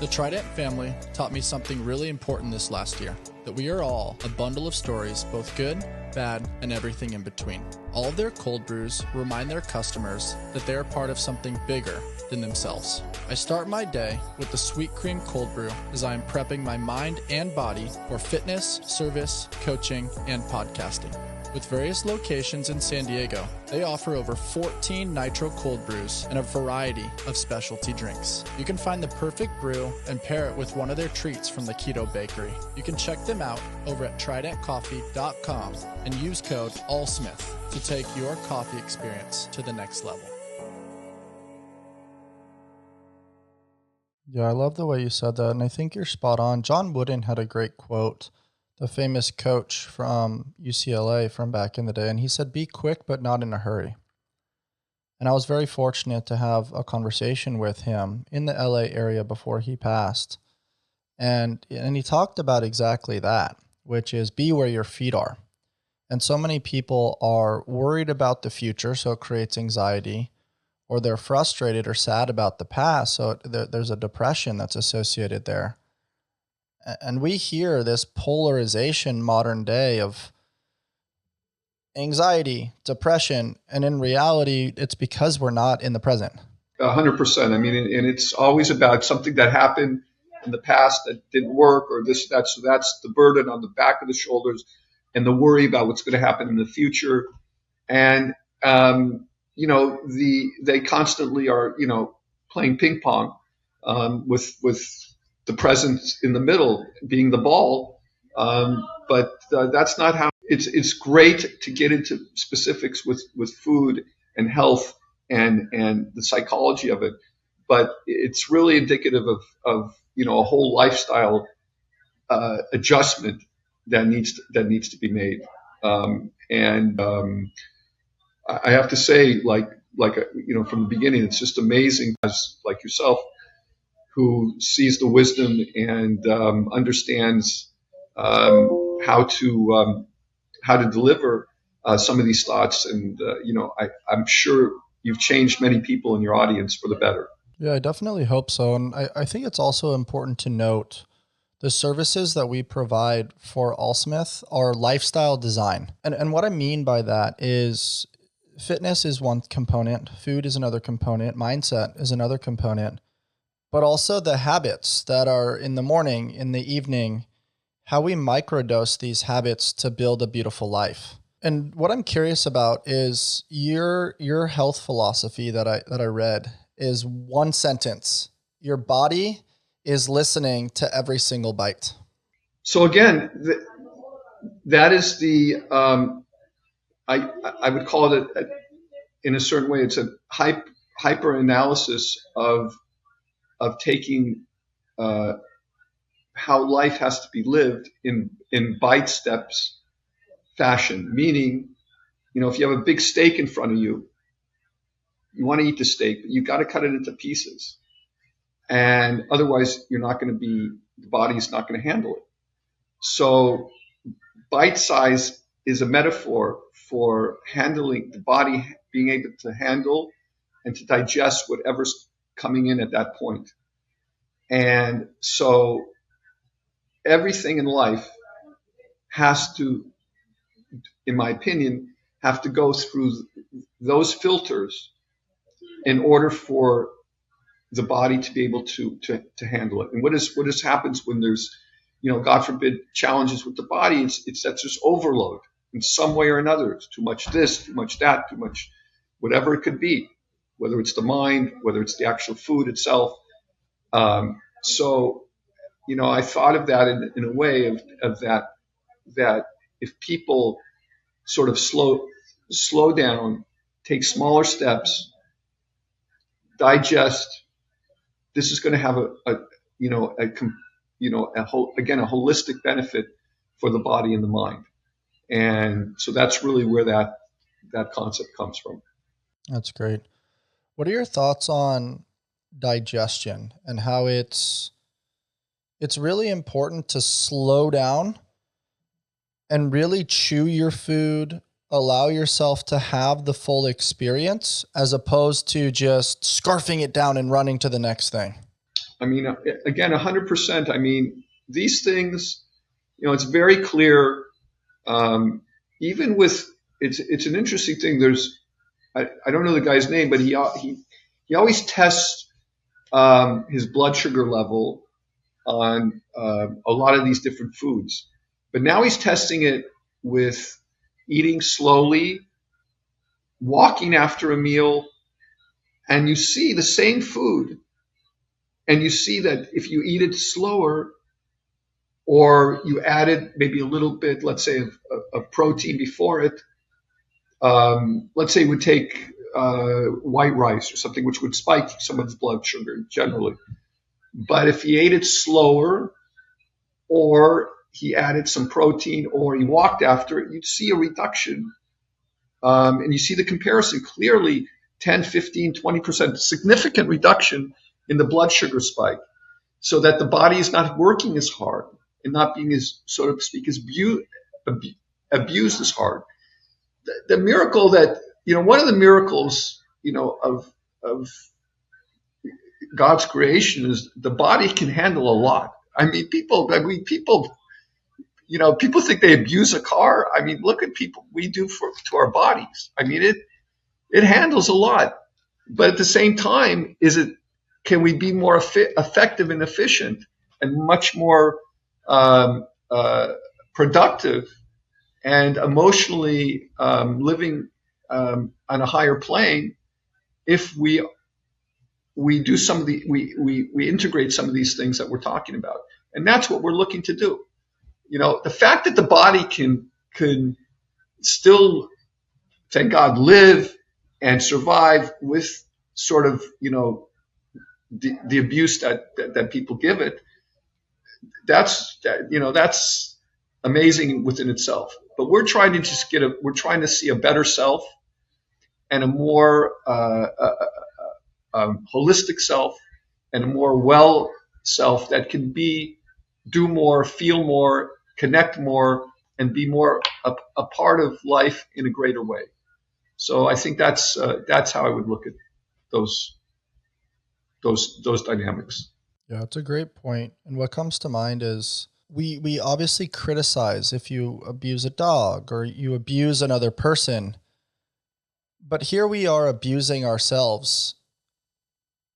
The Trident family taught me something really important this last year, that we are all a bundle of stories, both good, bad, and everything in between. All of their cold brews remind their customers that they are part of something bigger than themselves. I start my day with the Sweet Cream Cold Brew as I am prepping my mind and body for fitness, service, coaching, and podcasting. With various locations in San Diego, they offer over 14 nitro cold brews and a variety of specialty drinks. You can find the perfect brew and pair it with one of their treats from the Keto Bakery. You can check them out over at tridentcoffee.com and use code ALLSMITH to take your coffee experience to the next level. Yeah, I love the way you said that, and I think you're spot on. John Wooden had a great quote, the famous coach from UCLA from back in the day, and he said, "Be quick, but not in a hurry." And I was very fortunate to have a conversation with him in the LA area before he passed. And he talked about exactly that, which is be where your feet are. And so many people are worried about the future, so it creates anxiety, or they're frustrated or sad about the past, so there's a depression that's associated there. And we hear this polarization modern day of anxiety, depression, and in reality, it's because we're not in the present. 100%. I mean, and it's always about something that happened in the past that didn't work, or this, that. So that's the burden on the back of the shoulders, and the worry about what's going to happen in the future. And they constantly are, playing ping pong with the present in the middle being the ball. But that's not how it's great to get into specifics with food and health and the psychology of it. But it's really indicative of a whole lifestyle adjustment that needs to be made. I have to say, from the beginning, it's just amazing, as like yourself, who sees the wisdom and understands how to deliver some of these thoughts. And I'm sure you've changed many people in your audience for the better. Yeah, I definitely hope so. And I think it's also important to note the services that we provide for ALLSMITH are lifestyle design. And what I mean by that is fitness is one component, food is another component, mindset is another component, but also the habits that are in the morning, in the evening, how we microdose these habits to build a beautiful life. And what I'm curious about is your health philosophy that I read is one sentence: your body is listening to every single bite. So again, that is the I would call it in a certain way. It's a hyper analysis of taking how life has to be lived in bite steps fashion. Meaning, if you have a big steak in front of you, you want to eat the steak, but you've got to cut it into pieces, and otherwise the body's not going to handle it. So bite size is a metaphor for handling the body, being able to handle and to digest whatever's coming in at that point. And so everything in life has to, in my opinion, have to go through those filters in order for the body to be able to handle it. And what happens when there's, God forbid, challenges with the body? It's that's just overload in some way or another. It's too much this, too much that, too much whatever it could be, whether it's the mind, whether it's the actual food itself. So I thought of that in a way of that if people sort of slow down, take smaller steps, digest, this is going to have a holistic benefit for the body and the mind. And so that's really where that concept comes from. That's great. What are your thoughts on digestion and how it's really important to slow down and really chew your food, allow yourself to have the full experience as opposed to just scarfing it down and running to the next thing? I mean, again, 100%. I mean, these things, it's very clear. Even with it's an interesting thing. I don't know the guy's name, but he always tests his blood sugar level on a lot of these different foods. But now he's testing it with eating slowly, walking after a meal, and you see the same food, and you see that if you eat it slower, or you added maybe a little bit, let's say, of protein before it. Let's say we take white rice or something, which would spike someone's blood sugar generally. But if he ate it slower, or he added some protein, or he walked after it, you'd see a reduction. And you see the comparison clearly, 10, 15, 20%, significant reduction in the blood sugar spike, so that the body is not working as hard and not being as, so to speak, as abused as hard. The miracle that, one of the miracles, of God's creation is the body can handle a lot. I mean, people think they abuse a car. I mean, look at people we do to our bodies. I mean, it handles a lot, but at the same time, can we be more effective and efficient and much more productive and emotionally living on a higher plane if we do some of we integrate some of these things that we're talking about, and that's what we're looking to do. The fact that the body can still, thank God, live and survive with sort of the abuse that people give it, that's amazing within itself. But we're trying to see a better self and a more holistic self and a more well self that can do more, feel more, connect more, and be more a part of life in a greater way. So I think that's how I would look at those dynamics. Yeah, it's a great point. And what comes to mind is we obviously criticize if you abuse a dog or you abuse another person, but here we are abusing ourselves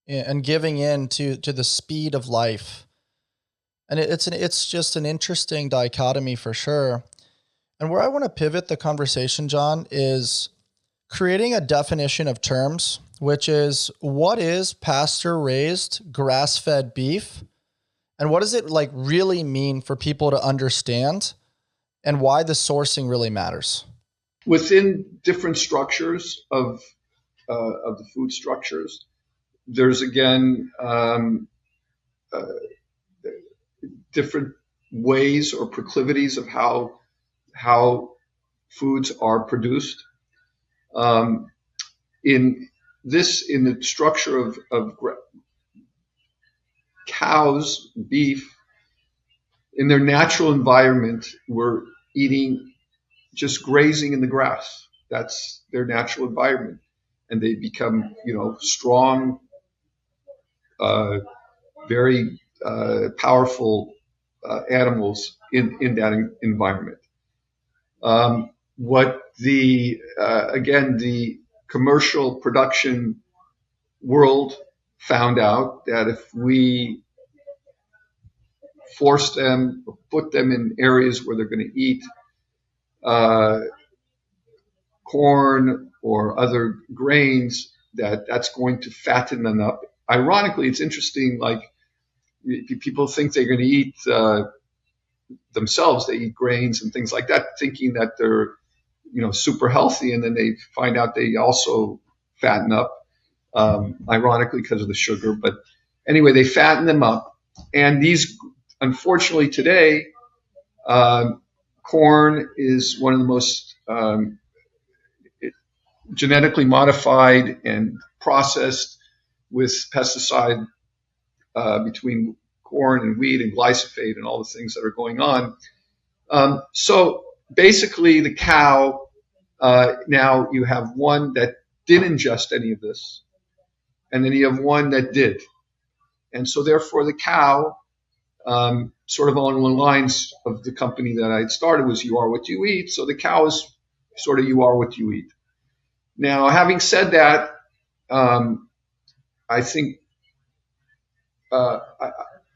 and giving in to the speed of life. And it's just an interesting dichotomy for sure. And where I want to pivot the conversation, Jon, is creating a definition of terms, which is, what is pasture-raised grass-fed beef? And what does it really mean for people to understand, and why the sourcing really matters? Within different structures of the food structures, there's again different ways or proclivities of how foods are produced. In the structure of cows, beef, in their natural environment, were eating, just grazing in the grass. That's their natural environment, and they become, strong, very powerful animals in that environment. What the commercial production world found out, that if we force them or put them in areas where they're going to eat corn or other grains, that's going to fatten them up. Ironically, it's interesting, people think they're going to eat themselves. They eat grains and things like that, thinking that they're super healthy, and then they find out they also fatten up, ironically because of the sugar. But anyway, they fatten them up, and these, unfortunately today, corn is one of the most genetically modified and processed with pesticide between corn and wheat and glyphosate and all the things that are going on. So basically, the cow Now you have one that didn't ingest any of this, and then you have one that did. And so therefore the cow, sort of along the lines of the company that I had started, was you are what you eat. So the cow is sort of you are what you eat. Now, having said that, I think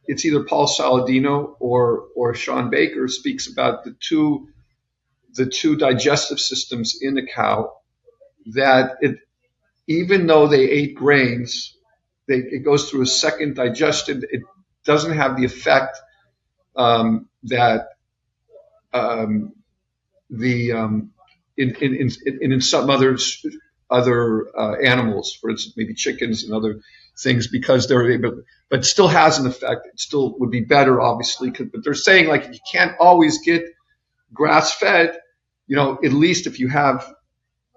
it's either Paul Saladino or Sean Baker speaks about the two digestive systems in the cow, that even though they ate grains, it goes through a second digestion. It doesn't have the effect that in some other animals, for instance, maybe chickens and other things, because they're able, but it still has an effect. It still would be better, obviously, but they're saying, like, you can't always get grass-fed. At least if you have,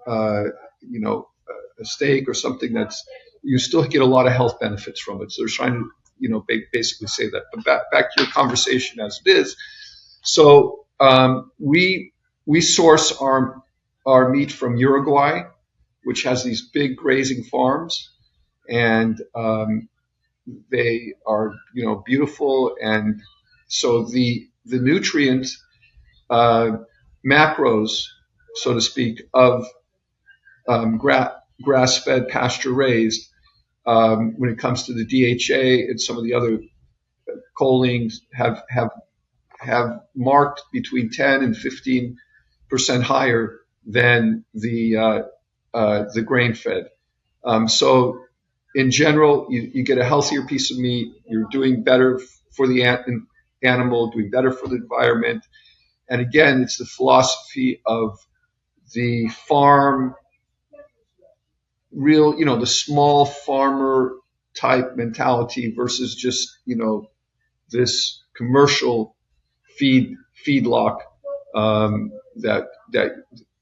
a steak or something, you still get a lot of health benefits from it. So they're trying to, basically say that. But back to your conversation as it is. So we source our meat from Uruguay, which has these big grazing farms, and they are beautiful. And so the nutrient macros, so to speak, of grass-fed, pasture-raised, when it comes to the DHA and some of the other choline, have marked between 10 and 15% higher than the grain-fed. So in general, you get a healthier piece of meat. You're doing better for the animal, doing better for the environment. And again, it's the philosophy of the farm, the small farmer type mentality versus just, this commercial feedlot, that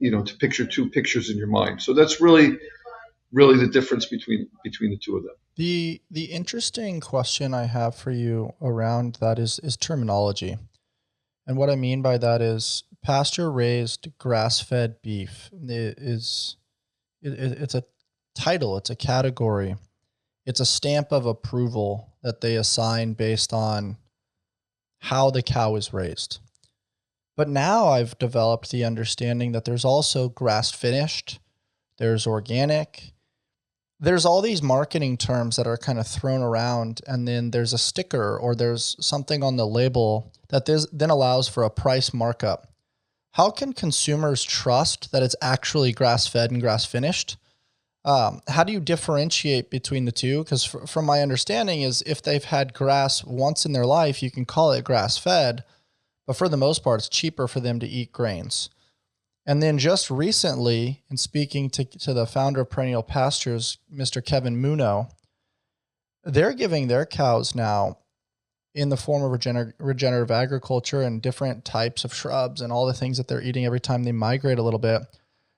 to picture two pictures in your mind. So that's really the difference between the two of them. The interesting question I have for you around that is terminology. And what I mean by that is pasture-raised, grass-fed beef it's a title, it's a category, it's a stamp of approval that they assign based on how the cow is raised. But now I've developed the understanding that there's also grass-finished, there's organic, there's all these marketing terms that are kind of thrown around, and then there's a sticker or there's something on the label that then allows for a price markup. How can consumers trust that it's actually grass-fed and grass-finished? How do you differentiate between the two? Because from my understanding is if they've had grass once in their life, you can call it grass-fed, but for the most part, it's cheaper for them to eat grains. And then just recently, in speaking to the founder of Perennial Pastures, Mr. Kevin Muno, they're giving their cows now, in the form of regenerative agriculture and different types of shrubs and all the things that they're eating every time they migrate a little bit,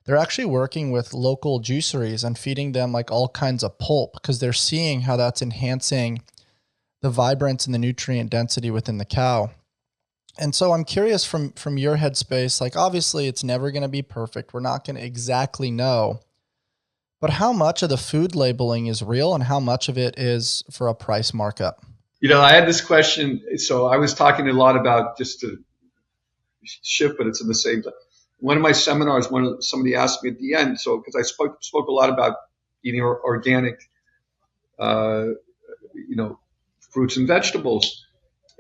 they're actually working with local juiceries and feeding them like all kinds of pulp, because they're seeing how that's enhancing the vibrance and the nutrient density within the cow. And so I'm curious from your headspace, like obviously it's never going to be perfect. We're not going to exactly know, but how much of the food labeling is real and how much of it is for a price markup? I had this question. So I was talking a lot about, just to shift, but it's in the same time. One of my seminars, somebody asked me at the end, so because I spoke a lot about eating organic, fruits and vegetables,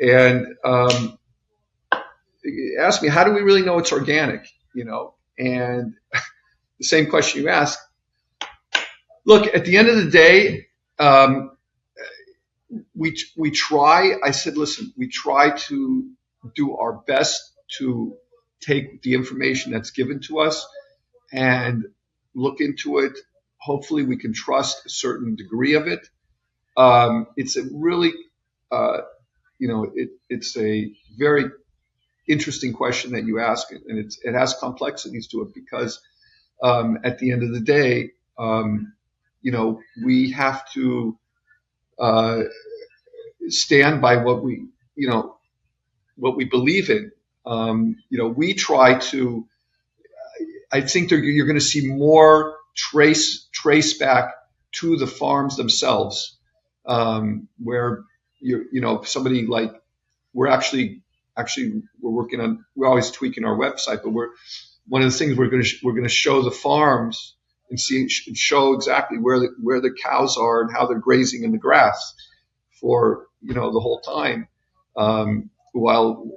and asked me, how do we really know it's organic? And the same question you asked. Look, at the end of the day, we try. I said, listen, we try to do our best to take the information that's given to us and look into it. Hopefully, we can trust a certain degree of it. It's a really, it's a very interesting question that you ask, and it has complexities to it because at the end of the day, we have to stand by what we believe in. We try to, I think you're going to see more trace back to the farms themselves, where somebody like we're actually we're always tweaking our website, but one of the things we're going to show the farms and show exactly where the cows are and how they're grazing in the grass for the whole time, while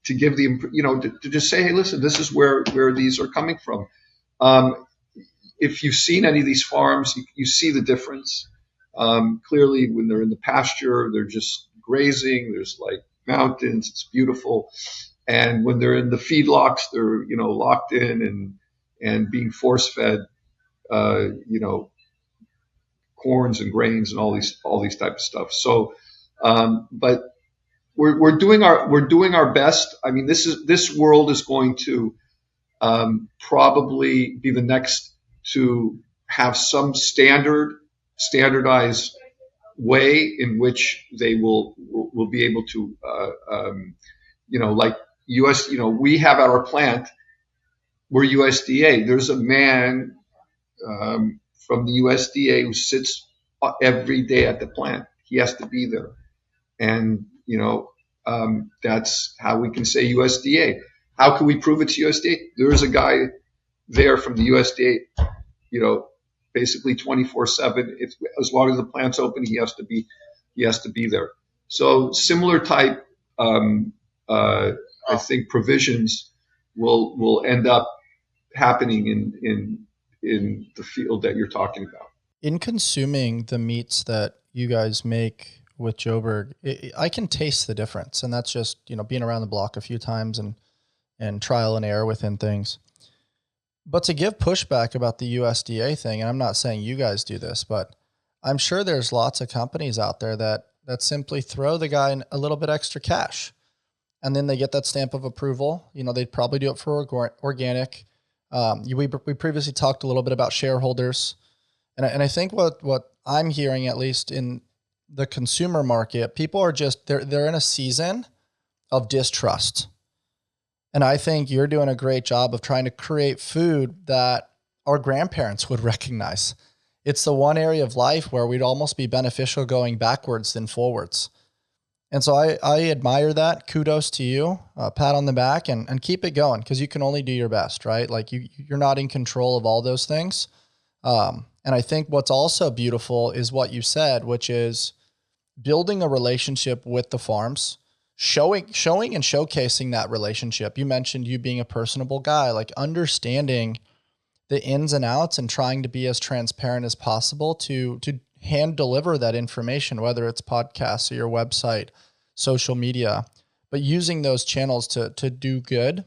to give to just say, hey, listen, this is where these are coming from. If you've seen any of these farms, you see the difference. Clearly, when they're in the pasture, they're just grazing. There's like mountains. It's beautiful. And when they're in the feedlots, they're locked in and being force fed, corns and grains and all these type of stuff. So, but we're doing our best. I mean, this world is going to probably be the next to have some standardized way in which they will be able to, like US. We have at our plant, we're USDA. There's a man from the USDA who sits every day at the plant. He has to be there, and that's how we can say USDA. How can we prove it's USDA? There's a guy there from the USDA, basically 24/7. As long as the plant's open, he has to be there. So similar type, I think provisions will end up happening in the field that you're talking about. In consuming the meats that you guys make with Joburg, I can taste the difference. And that's just, being around the block a few times and trial and error within things. But to give pushback about the USDA thing, and I'm not saying you guys do this, but I'm sure there's lots of companies out there that simply throw the guy in a little bit extra cash. And then they get that stamp of approval. They'd probably do it for organic. We previously talked a little bit about shareholders. And I think what I'm hearing, at least in the consumer market, people are just, they're in a season of distrust. And I think you're doing a great job of trying to create food that our grandparents would recognize. It's the one area of life where we'd almost be beneficial going backwards than forwards. And so I admire that. Kudos to you. Pat on the back and keep it going, because you can only do your best, right? Like you're not in control of all those things. And I think what's also beautiful is what you said, which is building a relationship with the farms, showing and showcasing that relationship. You mentioned you being a personable guy, like understanding the ins and outs and trying to be as transparent as possible to hand deliver that information, whether it's podcasts or your website, social media, but using those channels to do good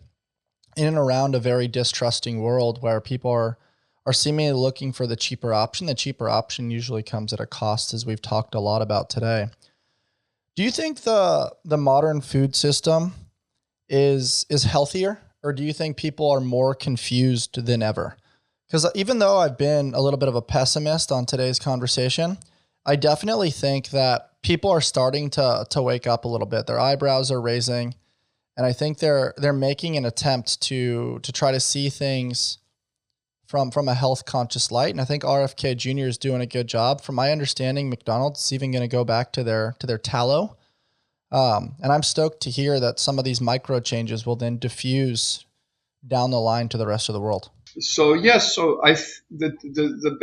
in and around a very distrusting world where people are seemingly looking for the cheaper option. The cheaper option usually comes at a cost, as we've talked a lot about today. Do you think the modern food system is healthier, or do you think people are more confused than ever? Because even though I've been a little bit of a pessimist on today's conversation, I definitely think that people are starting to wake up a little bit. Their eyebrows are raising, and I think they're making an attempt to try to see things from a health conscious light. And I think RFK Jr. is doing a good job. From my understanding, McDonald's is even going to go back to their tallow. And I'm stoked to hear that some of these micro changes will then diffuse down the line to the rest of the world. So yes, the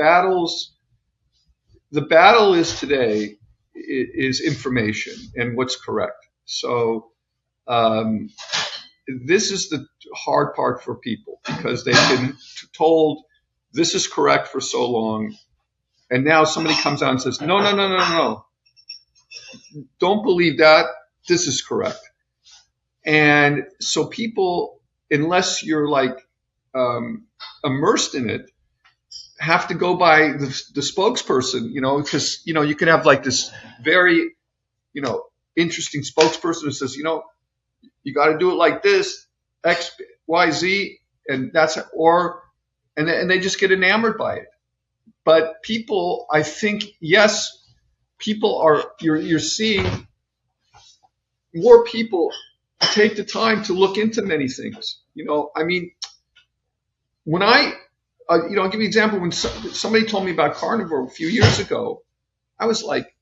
battle is today is information and what's correct. So this is the hard part for people, because they've been told this is correct for so long, and now somebody comes out and says, no, don't believe that, this is correct. And so people, unless you're like immersed in it, have to go by the spokesperson, because you can have like this very interesting spokesperson who says, you got to do it like this, X, Y, Z, and and they just get enamored by it. But people, I think, yes, you're seeing more people take the time to look into many things. I mean, when I'll give you an example. When somebody told me about carnivore a few years ago, I was like,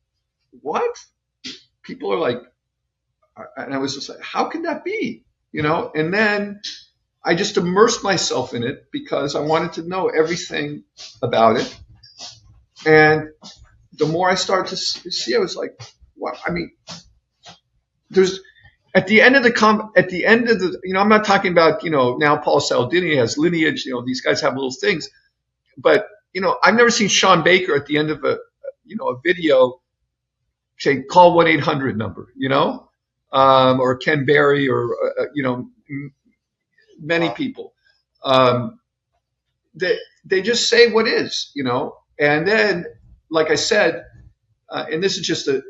what? People are like, and I was just like, how can that be? And then I just immersed myself in it because I wanted to know everything about it. And the more I started to see, I was like, wow. I mean, there's at the end of the, I'm not talking about, now Paul Saldini has lineage, these guys have little things, but, I've never seen Sean Baker at the end of a video say, call 1-800 number, or Ken Berry or, many people. They just say what is, and then, like I said, and this is just a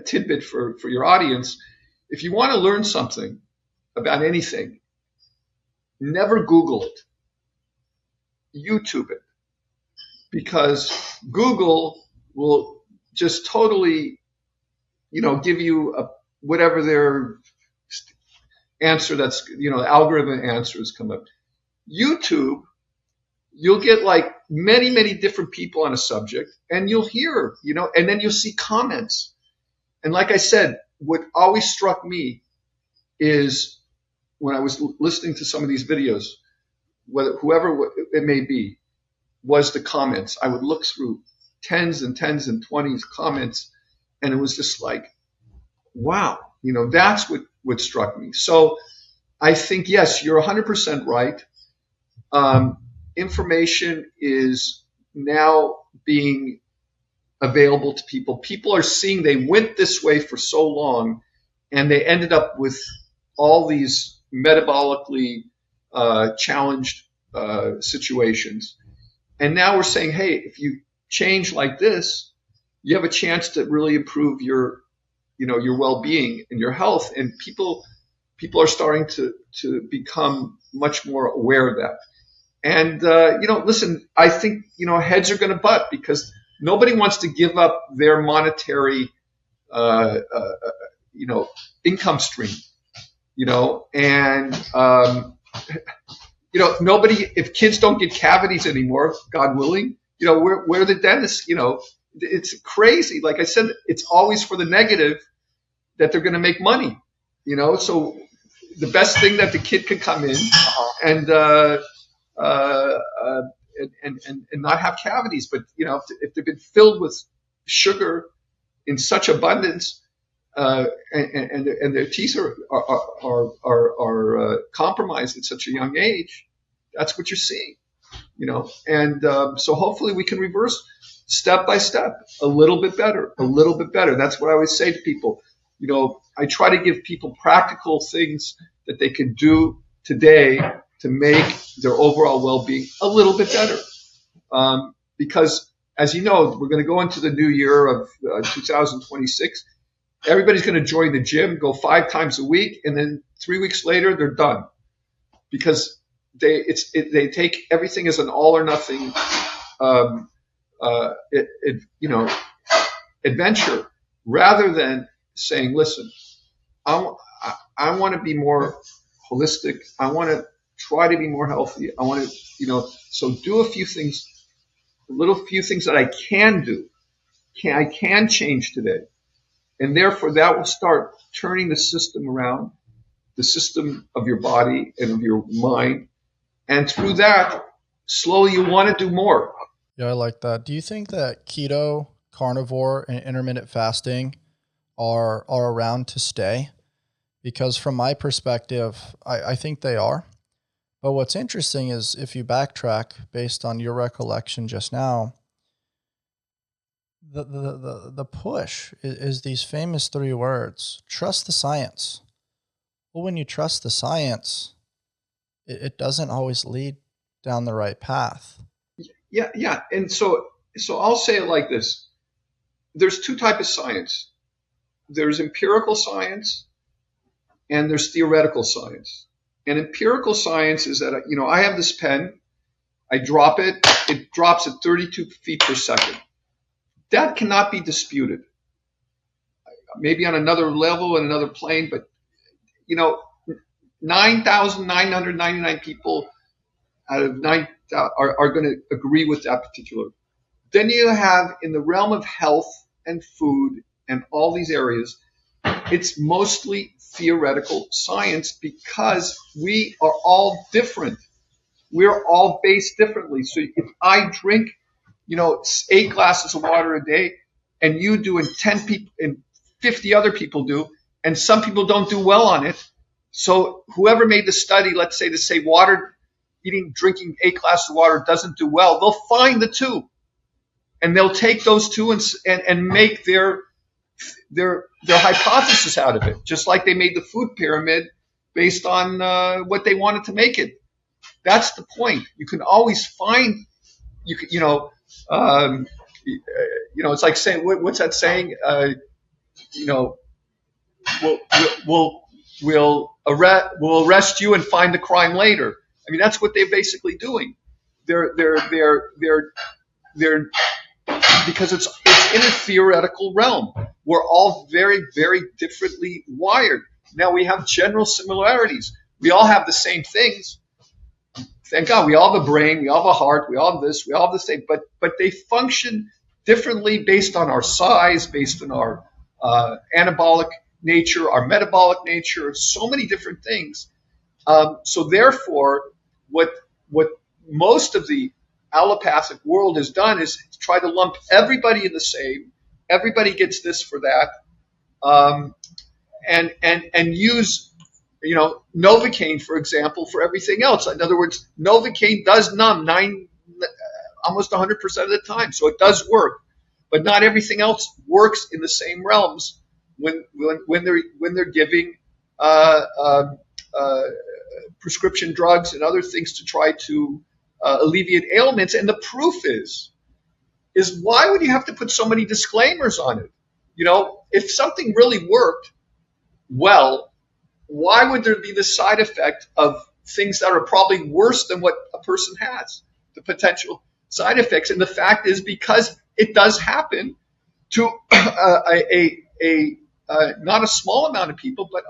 tidbit for your audience. If you want to learn something about anything, never Google it. YouTube it. Because Google will just totally, give you whatever their answer that's, algorithm answers come up. YouTube, you'll get like many, many different people on a subject, and you'll hear, and then you'll see comments. And like I said, what always struck me is when I was listening to some of these videos, whoever it may be, was the comments. I would look through tens and 20s comments, and it was just like, wow, that's what struck me. So I think, yes, you're 100% right. Information is now being available to people. People are seeing they went this way for so long, and they ended up with all these metabolically challenged situations. And now we're saying, hey, if you change like this, you have a chance to really improve your well-being and your health. And people are starting to become much more aware of that. And, listen, I think, heads are going to butt because nobody wants to give up their monetary, income stream, and, if kids don't get cavities anymore, God willing, where the dentist, it's crazy. Like I said, it's always for the negative that they're going to make money, so the best thing that the kid could come in and not have cavities. But, if they've been filled with sugar in such abundance, and their teeth are compromised at such a young age, that's what you're seeing, and so hopefully we can reverse step by step, a little bit better. That's what I always say to people. I try to give people practical things that they can do today to make their overall well-being a little bit better, because as you know, we're going to go into the new year of 2026. Everybody's going to join the gym, go 5 times a week, and then 3 weeks later they're done because they take everything as an all or nothing adventure, rather than saying, listen, I want to be more holistic. I want to try to be more healthy. I want to, so do a few things that I can do. I can change today. And therefore, that will start turning the system around, the system of your body and of your mind. And through that, slowly you want to do more. Yeah, I like that. Do you think that keto, carnivore, and intermittent fasting are around to stay? Because from my perspective, I think they are. But what's interesting is if you backtrack based on your recollection just now, the push is these famous 3 words: trust the science. Well, when you trust the science, it doesn't always lead down the right path. Yeah. And so I'll say it like this. There's 2 types of science. There's empirical science and there's theoretical science. And empirical science is that, I have this pen, I drop it, it drops at 32 feet per second. That cannot be disputed. Maybe on another level, in another plane, but, 9,999 people out of 9,000 are going to agree with that particular. Then you have in the realm of health and food and all these areas, it's mostly theoretical science because we are all different. We're all based differently. So if I drink, 8 glasses of water a day, and you do, and 10 people, and 50 other people do, and some people don't do well on it. So whoever made the study, let's say to say drinking 8 glasses of water doesn't do well, they'll find the 2, and they'll take those 2 and make their hypothesis out of it, just like they made the food pyramid based on what they wanted to make it. That's the point. You can always find, it's like saying, what's that saying? We'll arrest you and find the crime later. I mean, that's what they're basically doing. They're because it's in a theoretical realm. We're all very, very differently wired. Now we have general similarities. We all have the same things. Thank God, we all have a brain, we all have a heart, we all have this, we all have the same, but they function differently based on our size, based on our anabolic nature, our metabolic nature, so many different things. So therefore, what most of the allopathic world has done is try to lump everybody in the same. Everybody gets this for that, and use Novocaine, for example, for everything else. In other words, Novocaine does numb almost 100% of the time, so it does work. But not everything else works in the same realms when they're giving prescription drugs and other things to try to alleviate ailments. And the proof is why would you have to put so many disclaimers on it? If something really worked well, why would there be the side effect of things that are probably worse than what a person has, the potential side effects? And the fact is, because it does happen to not a small amount of people, but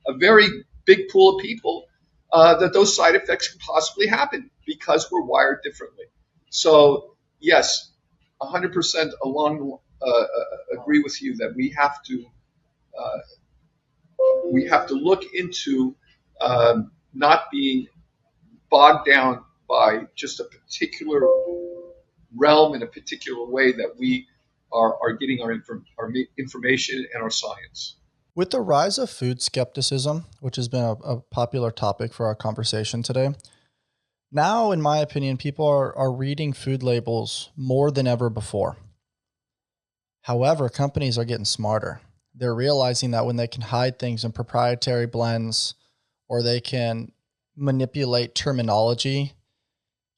a very big pool of people, that those side effects can possibly happen because we're wired differently. So yes, 100% agree with you that we have to look into not being bogged down by just a particular realm in a particular way that we are getting our information and our science. With the rise of food skepticism, which has been a popular topic for our conversation today, now, in my opinion, people are reading food labels more than ever before. However, companies are getting smarter. They're realizing that when they can hide things in proprietary blends, or they can manipulate terminology,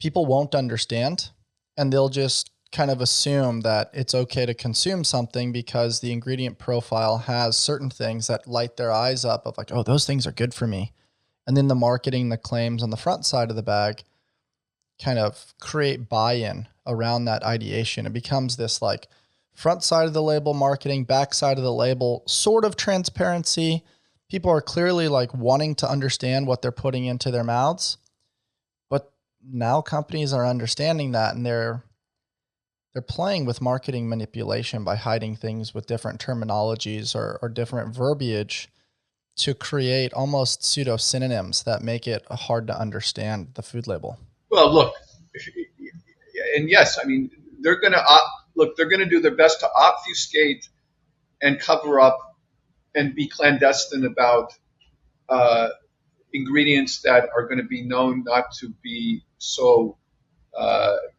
people won't understand, and they'll just kind of assume that it's okay to consume something because the ingredient profile has certain things that light their eyes up of like, oh, those things are good for me. And then the marketing, the claims on the front side of the bag kind of create buy-in around that ideation. It becomes this like front side of the label marketing, back side of the label sort of transparency. People are clearly like wanting to understand what they're putting into their mouths. But now companies are understanding that, and they're playing with marketing manipulation by hiding things with different terminologies or different verbiage to create almost pseudo synonyms that make it hard to understand the food label. Well, look, and yes, I mean, they're going to do their best to obfuscate and cover up and be clandestine about ingredients that are going to be known not to be so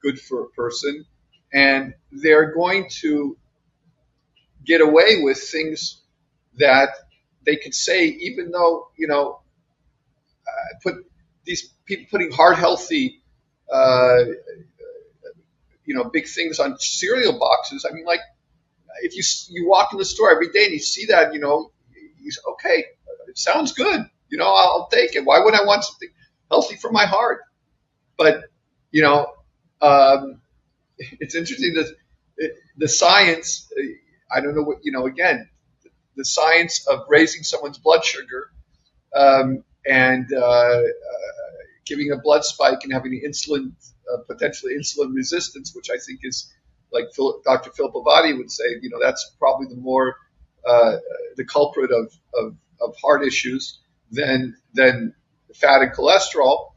good for a person. And they're going to get away with things that they could say, even though, put these people putting heart healthy, big things on cereal boxes. I mean, like, if you walk in the store every day and you see that, okay, it sounds good. I'll take it. Why would I want something healthy for my heart? But, it's interesting that the science, I don't know what, again, the science of raising someone's blood sugar and giving a blood spike and having insulin, potentially insulin resistance, which I think is, like Dr. Philip Avati would say, that's probably the more the culprit of heart issues than fat and cholesterol.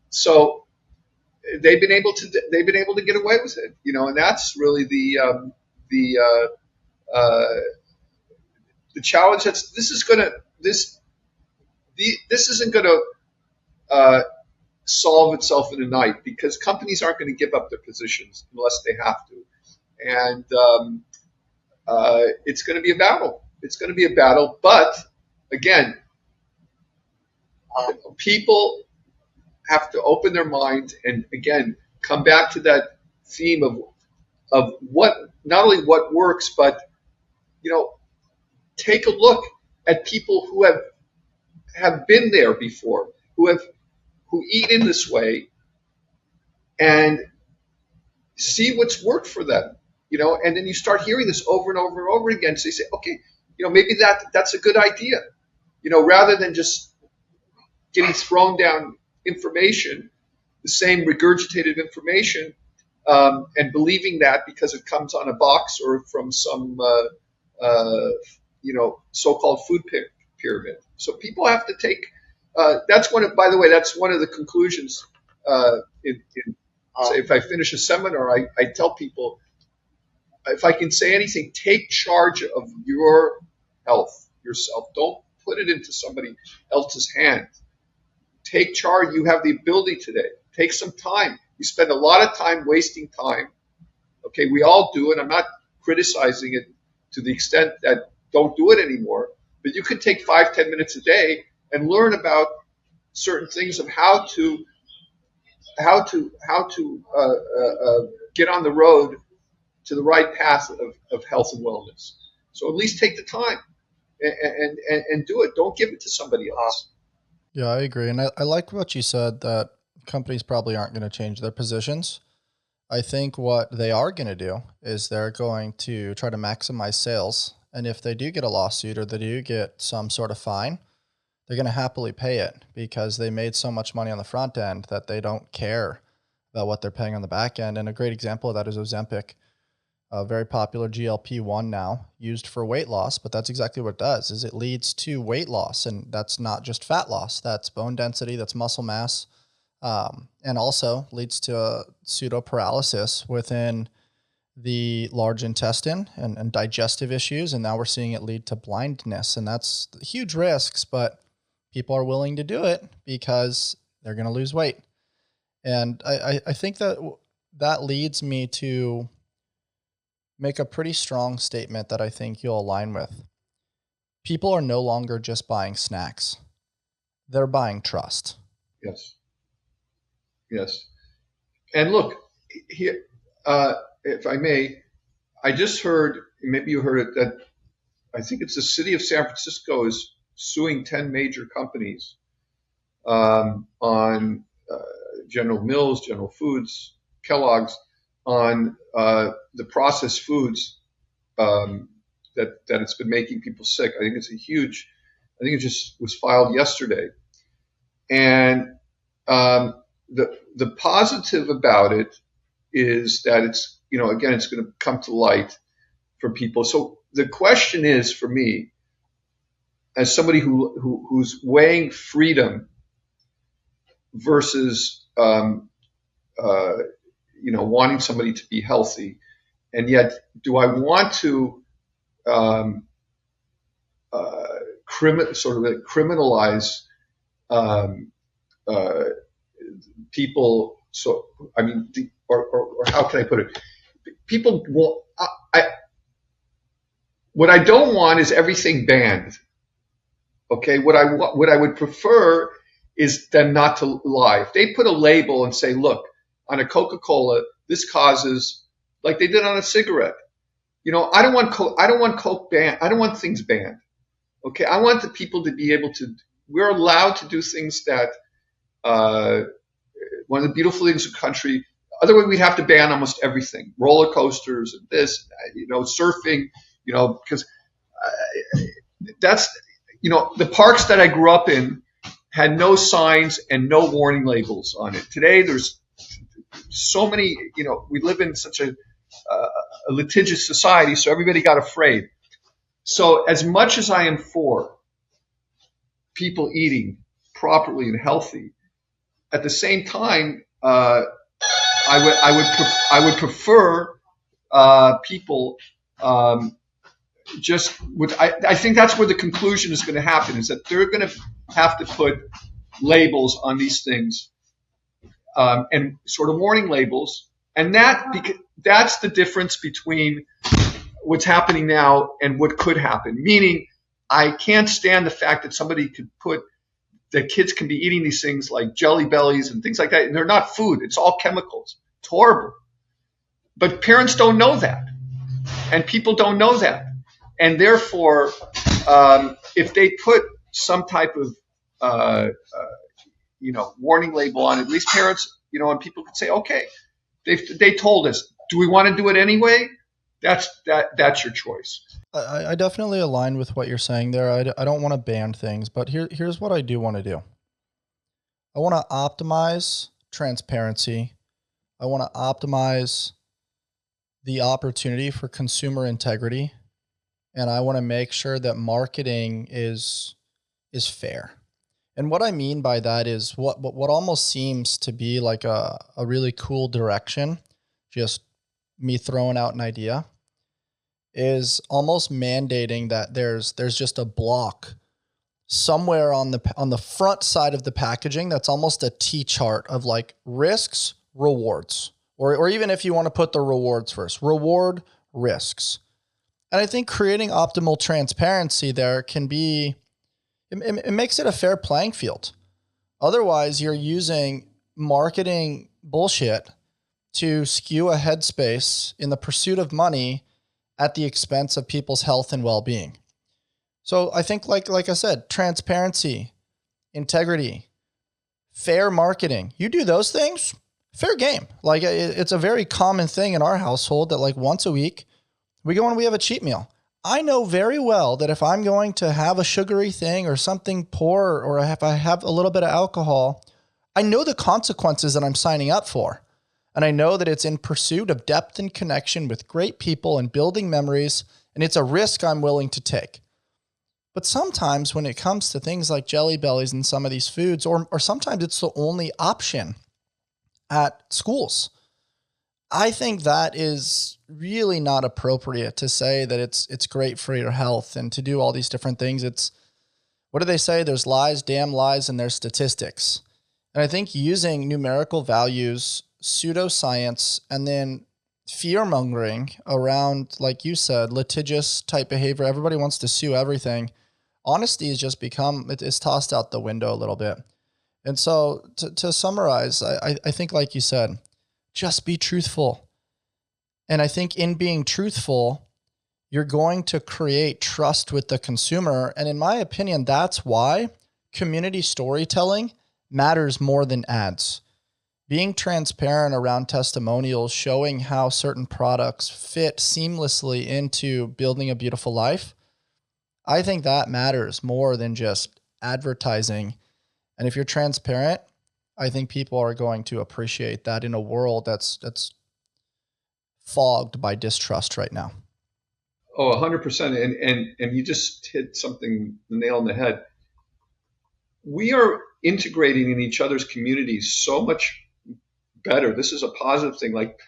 So they've been able to get away with it, and that's really the challenge. This isn't going to solve itself in a night, because companies aren't going to give up their positions unless they have to, and it's going to be a battle. It's going to be a battle, but again, people have to open their mind and again come back to that theme of what, not only what works, but take a look at people who have been there before, who eat in this way, and see what's worked for them, and then you start hearing this over and over and over again. So you say, okay, maybe that's a good idea, rather than just getting thrown down information, the same regurgitated information, and believing that because it comes on a box or from some so-called food pyramid. So people have to take. That's one of the conclusions. Say if I finish a seminar, I tell people, if I can say anything, take charge of your health yourself. Don't put it into somebody else's hand. Take charge. You have the ability today. Take some time. You spend a lot of time wasting time. Okay, we all do it. I'm not criticizing it to the extent that don't do it anymore. But you can take 5-10 minutes a day and learn about certain things of how to get on the road to the right path of health and wellness. So at least take the time and do it. Don't give it to somebody else. Yeah, I agree. And I like what you said, that companies probably aren't going to change their positions. I think what they are going to do is they're going to try to maximize sales. And if they do get a lawsuit or they do get some sort of fine, they're going to happily pay it because they made so much money on the front end that they don't care about what they're paying on the back end. And a great example of that is Ozempic, a very popular GLP-1 now, used for weight loss, but that's exactly what it does, is it leads to weight loss. And that's not just fat loss, that's bone density, that's muscle mass, and also leads to a pseudo paralysis within the large intestine and digestive issues. And now we're seeing it lead to blindness, and that's huge risks, but people are willing to do it because they're going to lose weight. And I think that leads me to make a pretty strong statement that I think you'll align with. People are no longer just buying snacks. They're buying trust. Yes. Yes. And look, here, if I may, I just heard, maybe you heard it, that I think it's the city of San Francisco is suing 10 major companies on General Mills, General Foods, Kellogg's, on the processed foods that it's been making people sick. I think it just was filed yesterday. And the positive about it is that it's, again, it's going to come to light for people. So the question is, for me, as somebody who's weighing freedom versus wanting somebody to be healthy, and yet do I want to criminalize people? So I mean, or how can I put it? People will. What I don't want is everything banned. Okay, what I would prefer is them not to lie. If they put a label and say, look, on a Coca-Cola, this causes, like they did on a cigarette. I don't want Coke banned. I don't want things banned. Okay, I want the people to be able to. We're allowed to do things that. One of the beautiful things of the country. Otherwise, we'd have to ban almost everything: roller coasters and this, surfing. Because that's the parks that I grew up in had no signs and no warning labels on it. Today, there's so many, we live in such a litigious society, so everybody got afraid. So as much as I am for people eating properly and healthy, at the same time, I would prefer people I think that's where the conclusion is going to happen, is that they're going to have to put labels on these things, and sort of warning labels. And that's the difference between what's happening now and what could happen. Meaning, I can't stand the fact that somebody could put that kids can be eating these things like Jelly Bellies and things like that, and they're not food. It's all chemicals. It's horrible. But parents don't know that, and people don't know that. And therefore, if they put some type of warning label on it, at least parents, and people could say, okay, they told us. Do we want to do it anyway? That's your choice. I definitely align with what you're saying there. I don't want to ban things, but here's what I do want to do. I want to optimize transparency. I want to optimize the opportunity for consumer integrity. And I want to make sure that marketing is fair. And what I mean by that is what almost seems to be like a really cool direction, just me throwing out an idea, is almost mandating that there's just a block somewhere on the front side of the packaging that's almost a T-chart of like risks, rewards, or even if you want to put the rewards first, reward, risks. And I think creating optimal transparency there can be, it makes it a fair playing field. Otherwise, you're using marketing bullshit to skew a headspace in the pursuit of money at the expense of people's health and well-being. So I think, like I said, transparency, integrity, fair marketing, you do those things, fair game. Like it's a very common thing in our household that like once a week, we go and we have a cheat meal. I know very well that if I'm going to have a sugary thing or something poor, or if I have a little bit of alcohol, I know the consequences that I'm signing up for. And I know that it's in pursuit of depth and connection with great people and building memories, and it's a risk I'm willing to take. But sometimes when it comes to things like Jelly Bellies and some of these foods, or sometimes it's the only option at schools, I think that is really not appropriate to say that it's great for your health and to do all these different things. It's, what do they say? There's lies, damn lies, and there's statistics. And I think using numerical values, pseudoscience, and then fear-mongering around, like you said, litigious type behavior, everybody wants to sue everything. Honesty has just it's tossed out the window a little bit. And so to summarize, I think, like you said, just be truthful. And I think in being truthful, you're going to create trust with the consumer. And in my opinion, that's why community storytelling matters more than ads. Being transparent around testimonials, showing how certain products fit seamlessly into building a beautiful life, I think that matters more than just advertising. And if you're transparent, I think people are going to appreciate that in a world that's fogged by distrust right now. Oh, 100%. And you just hit something, the nail on the head. We are integrating in each other's communities so much better. This is a positive thing. Like,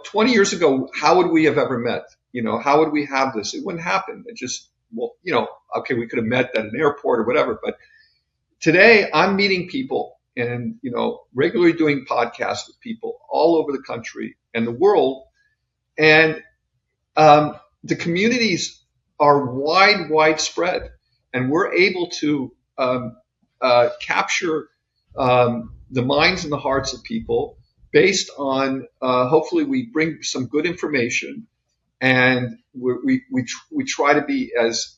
20 years ago, how would we have ever met? How would we have this? It wouldn't happen. It just, okay, we could have met at an airport or whatever. But today I'm meeting people and, regularly doing podcasts with people all over the country and the world. And the communities are widespread, and we're able to capture the minds and the hearts of people based on, hopefully we bring some good information, and we try to be as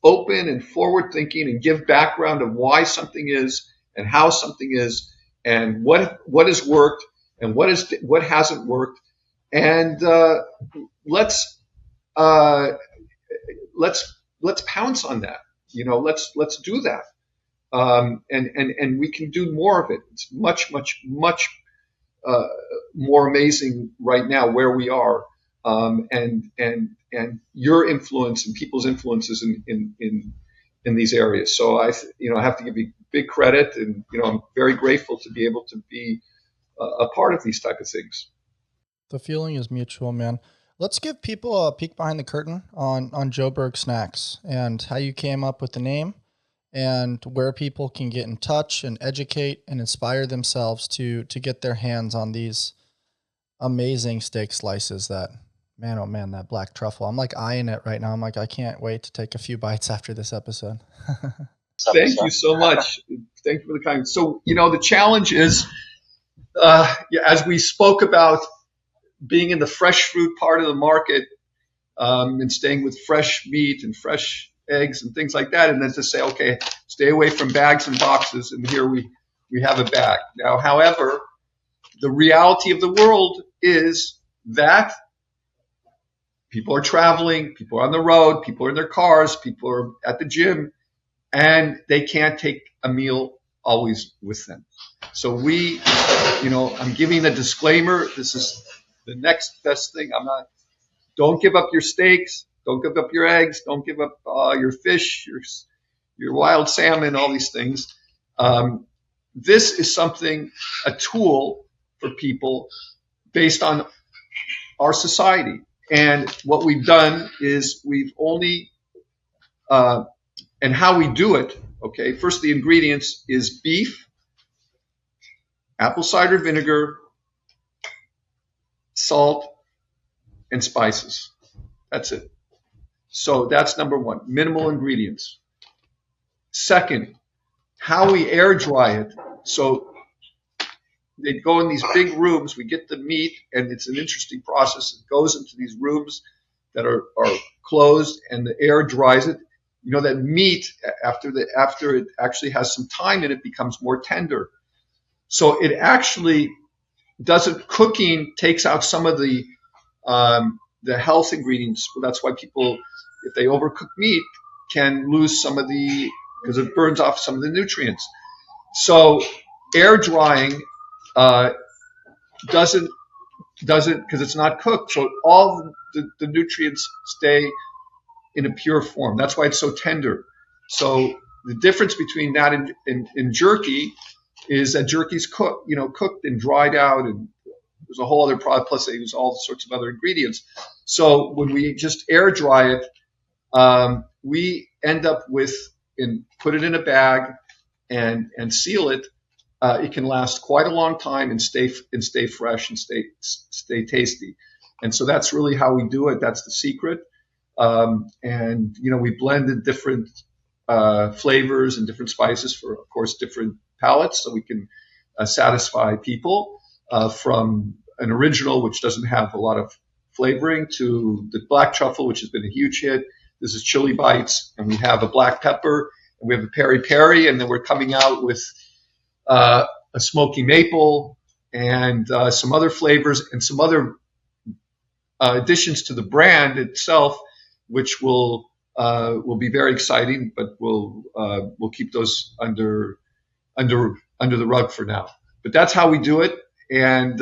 open and forward thinking and give background of why something is and how something is and what has worked and what hasn't worked. And let's let's pounce on that. Let's do that. And we can do more of it. It's much, much, much more amazing right now where we are, and your influence and people's influences in these areas. So I have to give you big credit, and I'm very grateful to be able to be a part of these type of things. The feeling is mutual, man. Let's give people a peek behind the curtain on Joburg Snacks and how you came up with the name, and where people can get in touch and educate and inspire themselves to get their hands on these amazing steak slices that, man, oh man, that black truffle. I'm like eyeing it right now. I'm like, I can't wait to take a few bites after this episode. Thank you so much. Thank you for the kind. So, the challenge is, as we spoke about being in the fresh fruit part of the market, and staying with fresh meat and fresh eggs and things like that, and then to say, okay, stay away from bags and boxes, and here we have a bag. Now, however, the reality of the world is that people are traveling, people are on the road, people are in their cars, people are at the gym, and they can't take a meal always with them. So I'm giving a disclaimer. This is the next best thing. Don't give up your steaks. Don't give up your eggs. Don't give up your fish, your wild salmon, all these things. This is a tool for people based on our society. And what we've done is we've only, and how we do it, okay, first the ingredients is beef, apple cider vinegar, salt, and spices. That's it. So that's number one, minimal ingredients. Second, how we air dry it. So they go in these big rooms, we get the meat, and it's an interesting process. It goes into these rooms that are closed, and the air dries it. That meat, after it actually has some time in it, becomes more tender. So it actually cooking takes out some of the health ingredients. That's why people, if they overcook meat, can lose some of because it burns off some of the nutrients. So air drying doesn't because it's not cooked. So all the nutrients stay in a pure form. That's why it's so tender. So the difference between that and jerky is that jerky's cooked and dried out, and there's a whole other product. Plus, they use all sorts of other ingredients. So when we just air dry it, we end up with, and put it in a bag and seal it. It can last quite a long time and stay fresh and stay tasty. And so that's really how we do it. That's the secret. And we blended different flavors and different spices for, of course, different palates, so we can satisfy people, from an original, which doesn't have a lot of flavoring, to the black truffle, which has been a huge hit. This is chili bites, and we have a black pepper, and we have a peri peri, and then we're coming out with a smoky maple and some other flavors and some other additions to the brand itself, which will be very exciting, but we'll keep those under the rug for now. But that's how we do it, and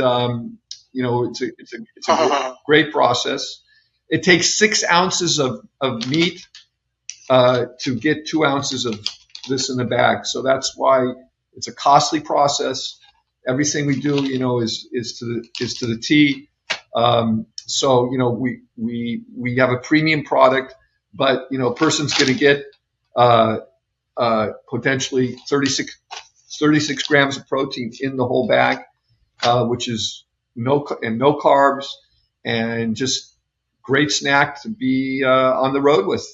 it's a great process. It takes 6 ounces of meat to get 2 ounces of this in the bag. So that's why it's a costly process. Everything we do, is to the T. So we have a premium product, but a person's going to get potentially 36 grams of protein in the whole bag, which is no carbs, and just great snack to be on the road with.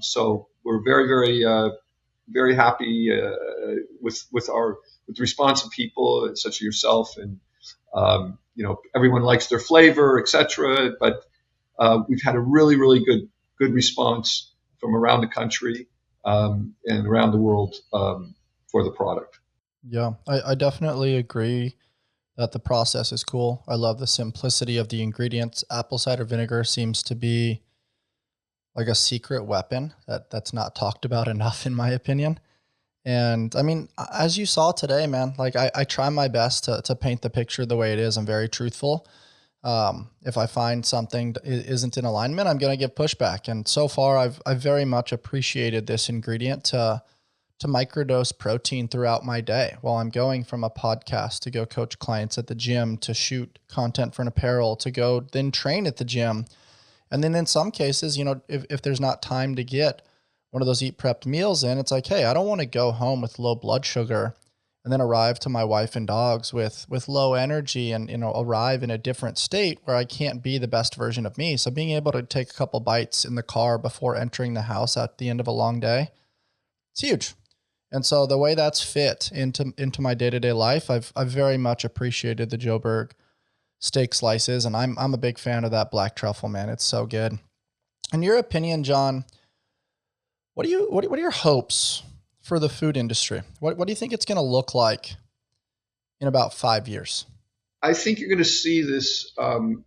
So we're very, very, very happy with the response of people such as yourself, and everyone likes their flavor, etc. But we've had a really, really good response from around the country and around the world for the product. Yeah, I definitely agree that the process is cool. I love the simplicity of the ingredients. Apple cider vinegar seems to be like a secret weapon that's not talked about enough, in my opinion. And I mean, as you saw today, man, like I try my best to paint the picture the way it is. I'm very truthful. If I find something isn't in alignment, I'm going to give pushback. And so far, I've very much appreciated this ingredient to microdose protein throughout my day while I'm going from a podcast to go coach clients at the gym, to shoot content for an apparel, to go then train at the gym. And then in some cases, if there's not time to get one of those eat prepped meals in, it's like, hey, I don't want to go home with low blood sugar and then arrive to my wife and dogs with low energy and, arrive in a different state where I can't be the best version of me. So being able to take a couple bites in the car before entering the house at the end of a long day, it's huge. And so the way that's fit into my day-to-day life, I've very much appreciated the Joburg steak slices, and I'm a big fan of that black truffle, man. It's so good. In your opinion, Jon, what are your hopes for the food industry? What do you think it's going to look like in about 5 years? I think you're going to see this. You're going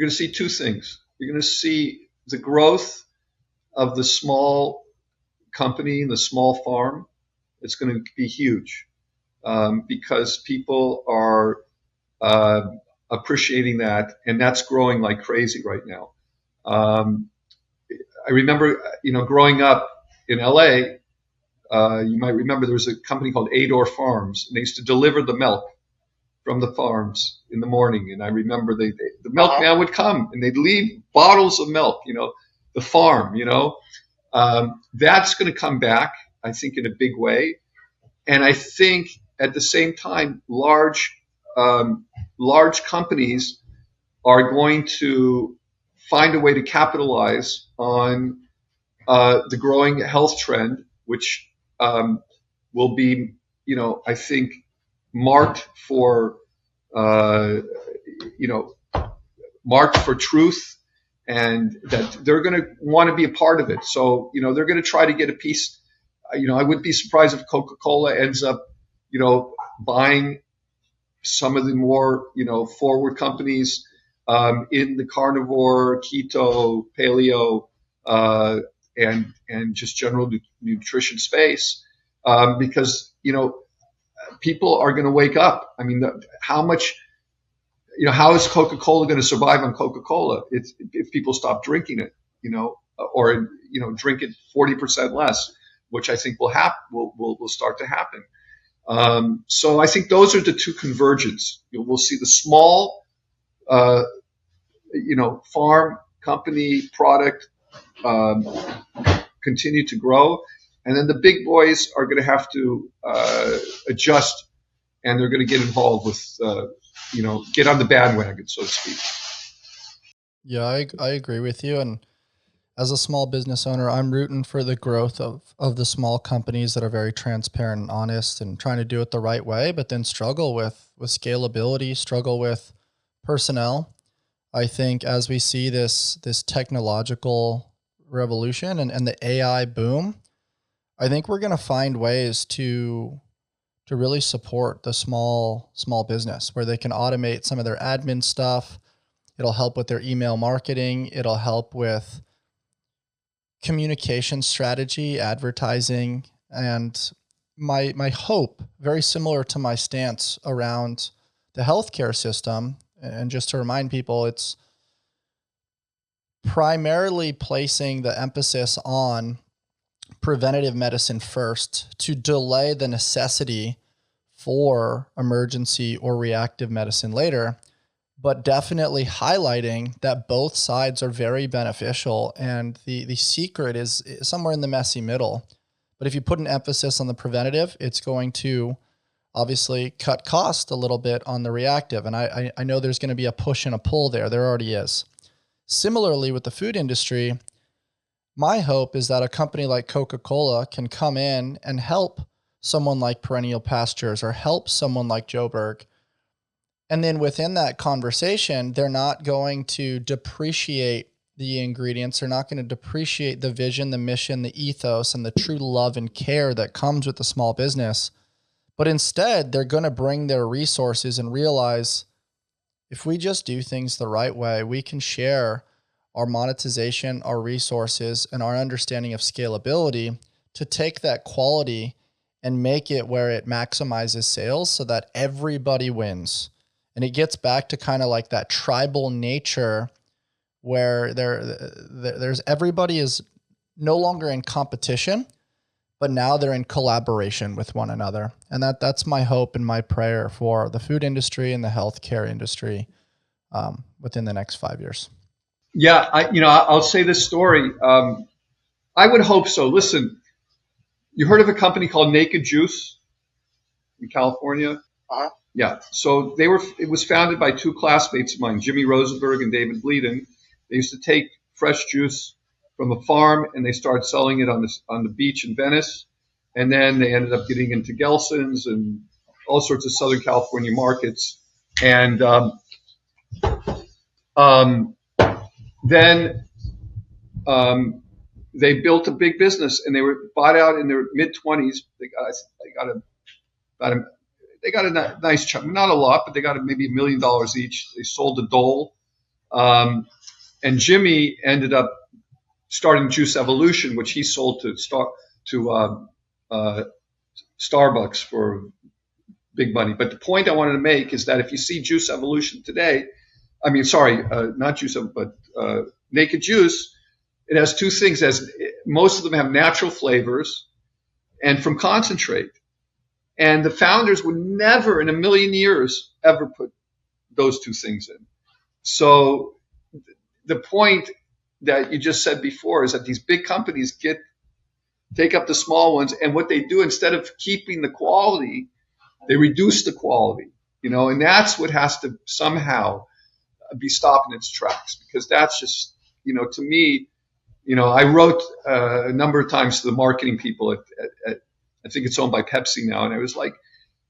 to see two things. You're going to see the growth of the small company, the small farm. It's going to be huge because people are appreciating that, and that's growing like crazy right now. I remember, growing up in LA, you might remember there was a company called Ador Farms, and they used to deliver the milk from the farms in the morning. And I remember the milkman would come and they'd leave bottles of milk, the farm, that's going to come back, I think, in a big way. And I think at the same time, large companies are going to find a way to capitalize on the growing health trend, which will be, I think, marked for truth, and that they're going to want to be a part of it. So, they're going to try to get a piece. I wouldn't be surprised if Coca-Cola ends up, buying some of the more, forward companies in the carnivore, keto, paleo, and just general nutrition space, because, people are going to wake up. I mean, how is Coca-Cola going to survive on Coca-Cola if people stop drinking it, or, drink it 40% less, which I think will start to happen. So I think those are the two convergence. We'll see the small, farm company product continue to grow, and then the big boys are going to have to adjust, and they're going to get involved with, get on the bandwagon, so to speak. Yeah, I agree with you. And as a small business owner, I'm rooting for the growth of the small companies that are very transparent and honest and trying to do it the right way, but then struggle with scalability, struggle with personnel. I think as we see this technological revolution and the AI boom, I think we're going to find ways to really support the small business where they can automate some of their admin stuff. It'll help with their email marketing. It'll help with communication strategy, advertising, and my hope, very similar to my stance around the healthcare system. And just to remind people, it's primarily placing the emphasis on preventative medicine first to delay the necessity for emergency or reactive medicine later, but definitely highlighting that both sides are very beneficial. And the secret is somewhere in the messy middle. But if you put an emphasis on the preventative, it's going to obviously cut cost a little bit on the reactive. And I know there's going to be a push and a pull there. There already is. Similarly, with the food industry, my hope is that a company like Coca-Cola can come in and help someone like Perennial Pastures or help someone like Joburg. And then within that conversation, they're not going to depreciate the ingredients. They're not going to depreciate the vision, the mission, the ethos, and the true love and care that comes with the small business. But instead, they're going to bring their resources and realize if we just do things the right way, we can share our monetization, our resources, and our understanding of scalability to take that quality and make it where it maximizes sales so that everybody wins. And it gets back to kind of like that tribal nature where there's everybody is no longer in competition, but now they're in collaboration with one another. And that's my hope and my prayer for the food industry and the healthcare industry within the next 5 years. Yeah, I'll say this story. I would hope so. Listen, you heard of a company called Naked Juice in California? Uh-huh. Yeah. So it was founded by two classmates of mine, Jimmy Rosenberg and David Bleeden. They used to take fresh juice from a farm and they started selling it on the beach in Venice. And then they ended up getting into Gelson's and all sorts of Southern California markets. And then they built a big business, and they were bought out in their mid-20s. They got a nice chunk, not a lot, but they got maybe $1 million each. They sold a Dole, and Jimmy ended up starting Juice Evolution, which he sold to Starbucks for big money. But the point I wanted to make is that if you see Juice Evolution today, not Juice, but Naked Juice, it has two things. Most of them have natural flavors and from concentrate. And the founders would never in a million years ever put those two things in. So the point that you just said before is that these big companies take up the small ones, and what they do, instead of keeping the quality, they reduce the quality, and that's what has to somehow be stopped in its tracks, because that's just, to me, I wrote a number of times to the marketing people at I think it's owned by Pepsi now, and I was like,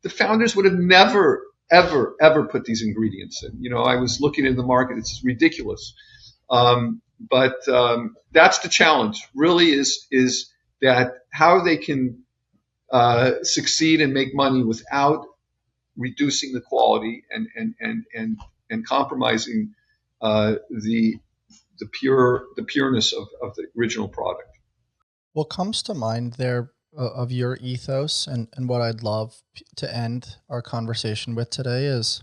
the founders would have never, ever, ever put these ingredients in. I was looking in the market; it's ridiculous. But that's the challenge. Really, is that how they can succeed and make money without reducing the quality and compromising the pureness of the original product. What comes to mind there of your ethos and what I'd love to end our conversation with today is,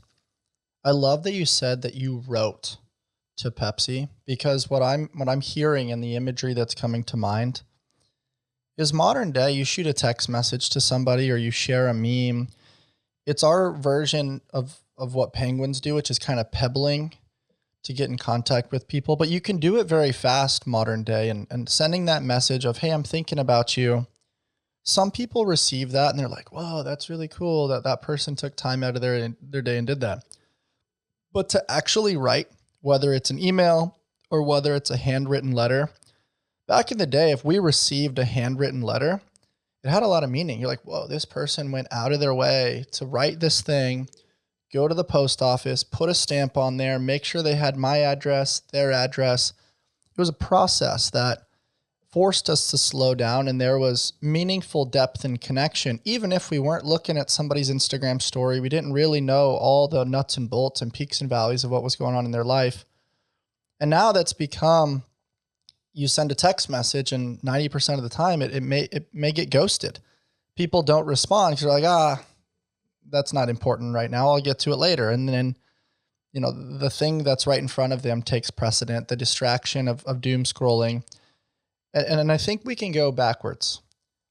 I love that you said that you wrote to Pepsi, because what I'm hearing and the imagery that's coming to mind is modern day. You shoot a text message to somebody or you share a meme. It's our version of what penguins do, which is kind of pebbling to get in contact with people, but you can do it very fast modern day and sending that message of, hey, I'm thinking about you. Some people receive that and they're like, whoa, that's really cool that person took time out of their day and did that. But to actually write, whether it's an email or whether it's a handwritten letter, back in the day, if we received a handwritten letter, it had a lot of meaning. You're like, whoa, this person went out of their way to write this thing, go to the post office, put a stamp on there, make sure they had my address, their address. It was a process that forced us to slow down, and there was meaningful depth and connection. Even if we weren't looking at somebody's Instagram story, we didn't really know all the nuts and bolts and peaks and valleys of what was going on in their life. And now that's become, you send a text message and 90% of the time it may get ghosted. People don't respond because they're like, that's not important right now. I'll get to it later. And then, the thing that's right in front of them takes precedent, the distraction of doom scrolling. And I think we can go backwards.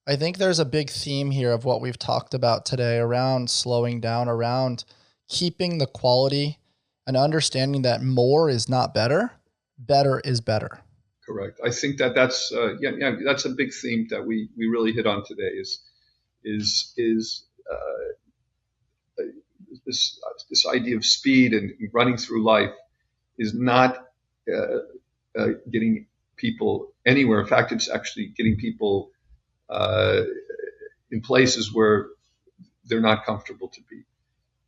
I think there's a big theme here of what we've talked about today around slowing down, around keeping the quality and understanding that more is not better. Better is better. Correct. I think that's that's a big theme that we really hit on today is this idea of speed and running through life is not getting people anywhere. In fact, it's actually getting people in places where they're not comfortable to be.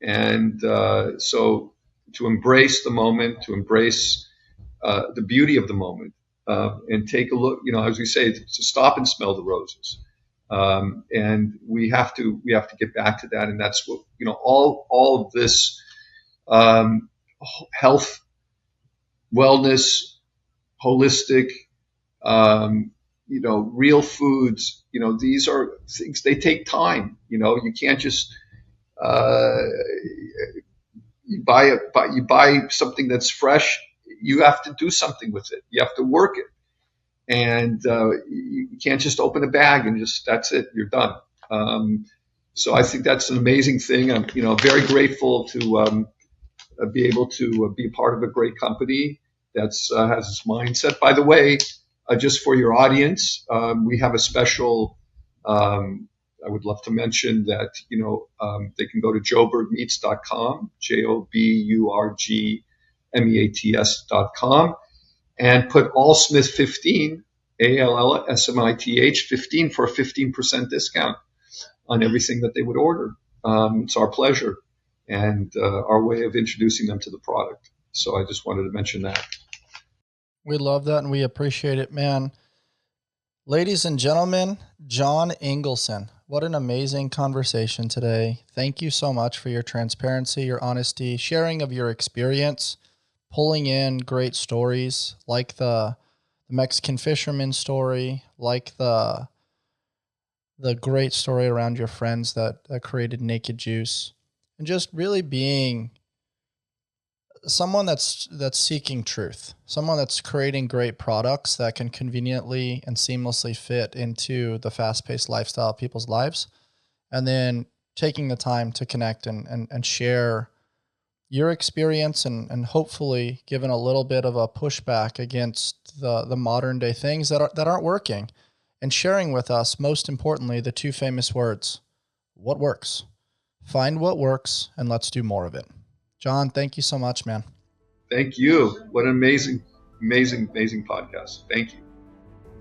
And so to embrace the moment, to embrace the beauty of the moment, and take a look, as we say, to stop and smell the roses. And we have to get back to that. And that's what, all of this health, wellness, holistic, real foods. These are things, they take time. You can't just, you buy something that's fresh. You have to do something with it. You have to work it. And you can't just open a bag and that's it, you're done. So I think that's an amazing thing. I'm, very grateful to be able to be part of a great company that's has this mindset. By the way, just for your audience, we have a special. I would love to mention that they can go to joburgmeats.com, joburgmeats.com, and put ALLSMITH 15, ALLSMITH 15 for a 15% discount on everything that they would order. It's our pleasure and our way of introducing them to the product. So I just wanted to mention that. We love that and we appreciate it, man. Ladies and gentlemen, Jon Engelson, what an amazing conversation today. Thank you so much for your transparency, your honesty, sharing of your experience, pulling in great stories like the Mexican fisherman story, like the great story around your friends that created Naked Juice, and just really being someone that's seeking truth, someone that's creating great products that can conveniently and seamlessly fit into the fast-paced lifestyle of people's lives, and then taking the time to connect and share your experience and hopefully giving a little bit of a pushback against the modern day things that aren't working, and sharing with us, most importantly, the two famous words: what works? Find what works and let's do more of it. Jon, thank you so much, man. Thank you. What an amazing podcast. Thank you.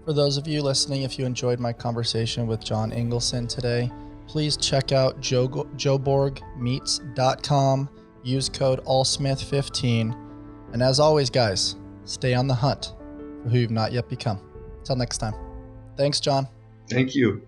For those of you listening, if you enjoyed my conversation with Jon Engelson today, please check out joburgmeats.com. Use code ALLSMITH15. And as always, guys, stay on the hunt for who you've not yet become. Until next time. Thanks, Jon. Thank you.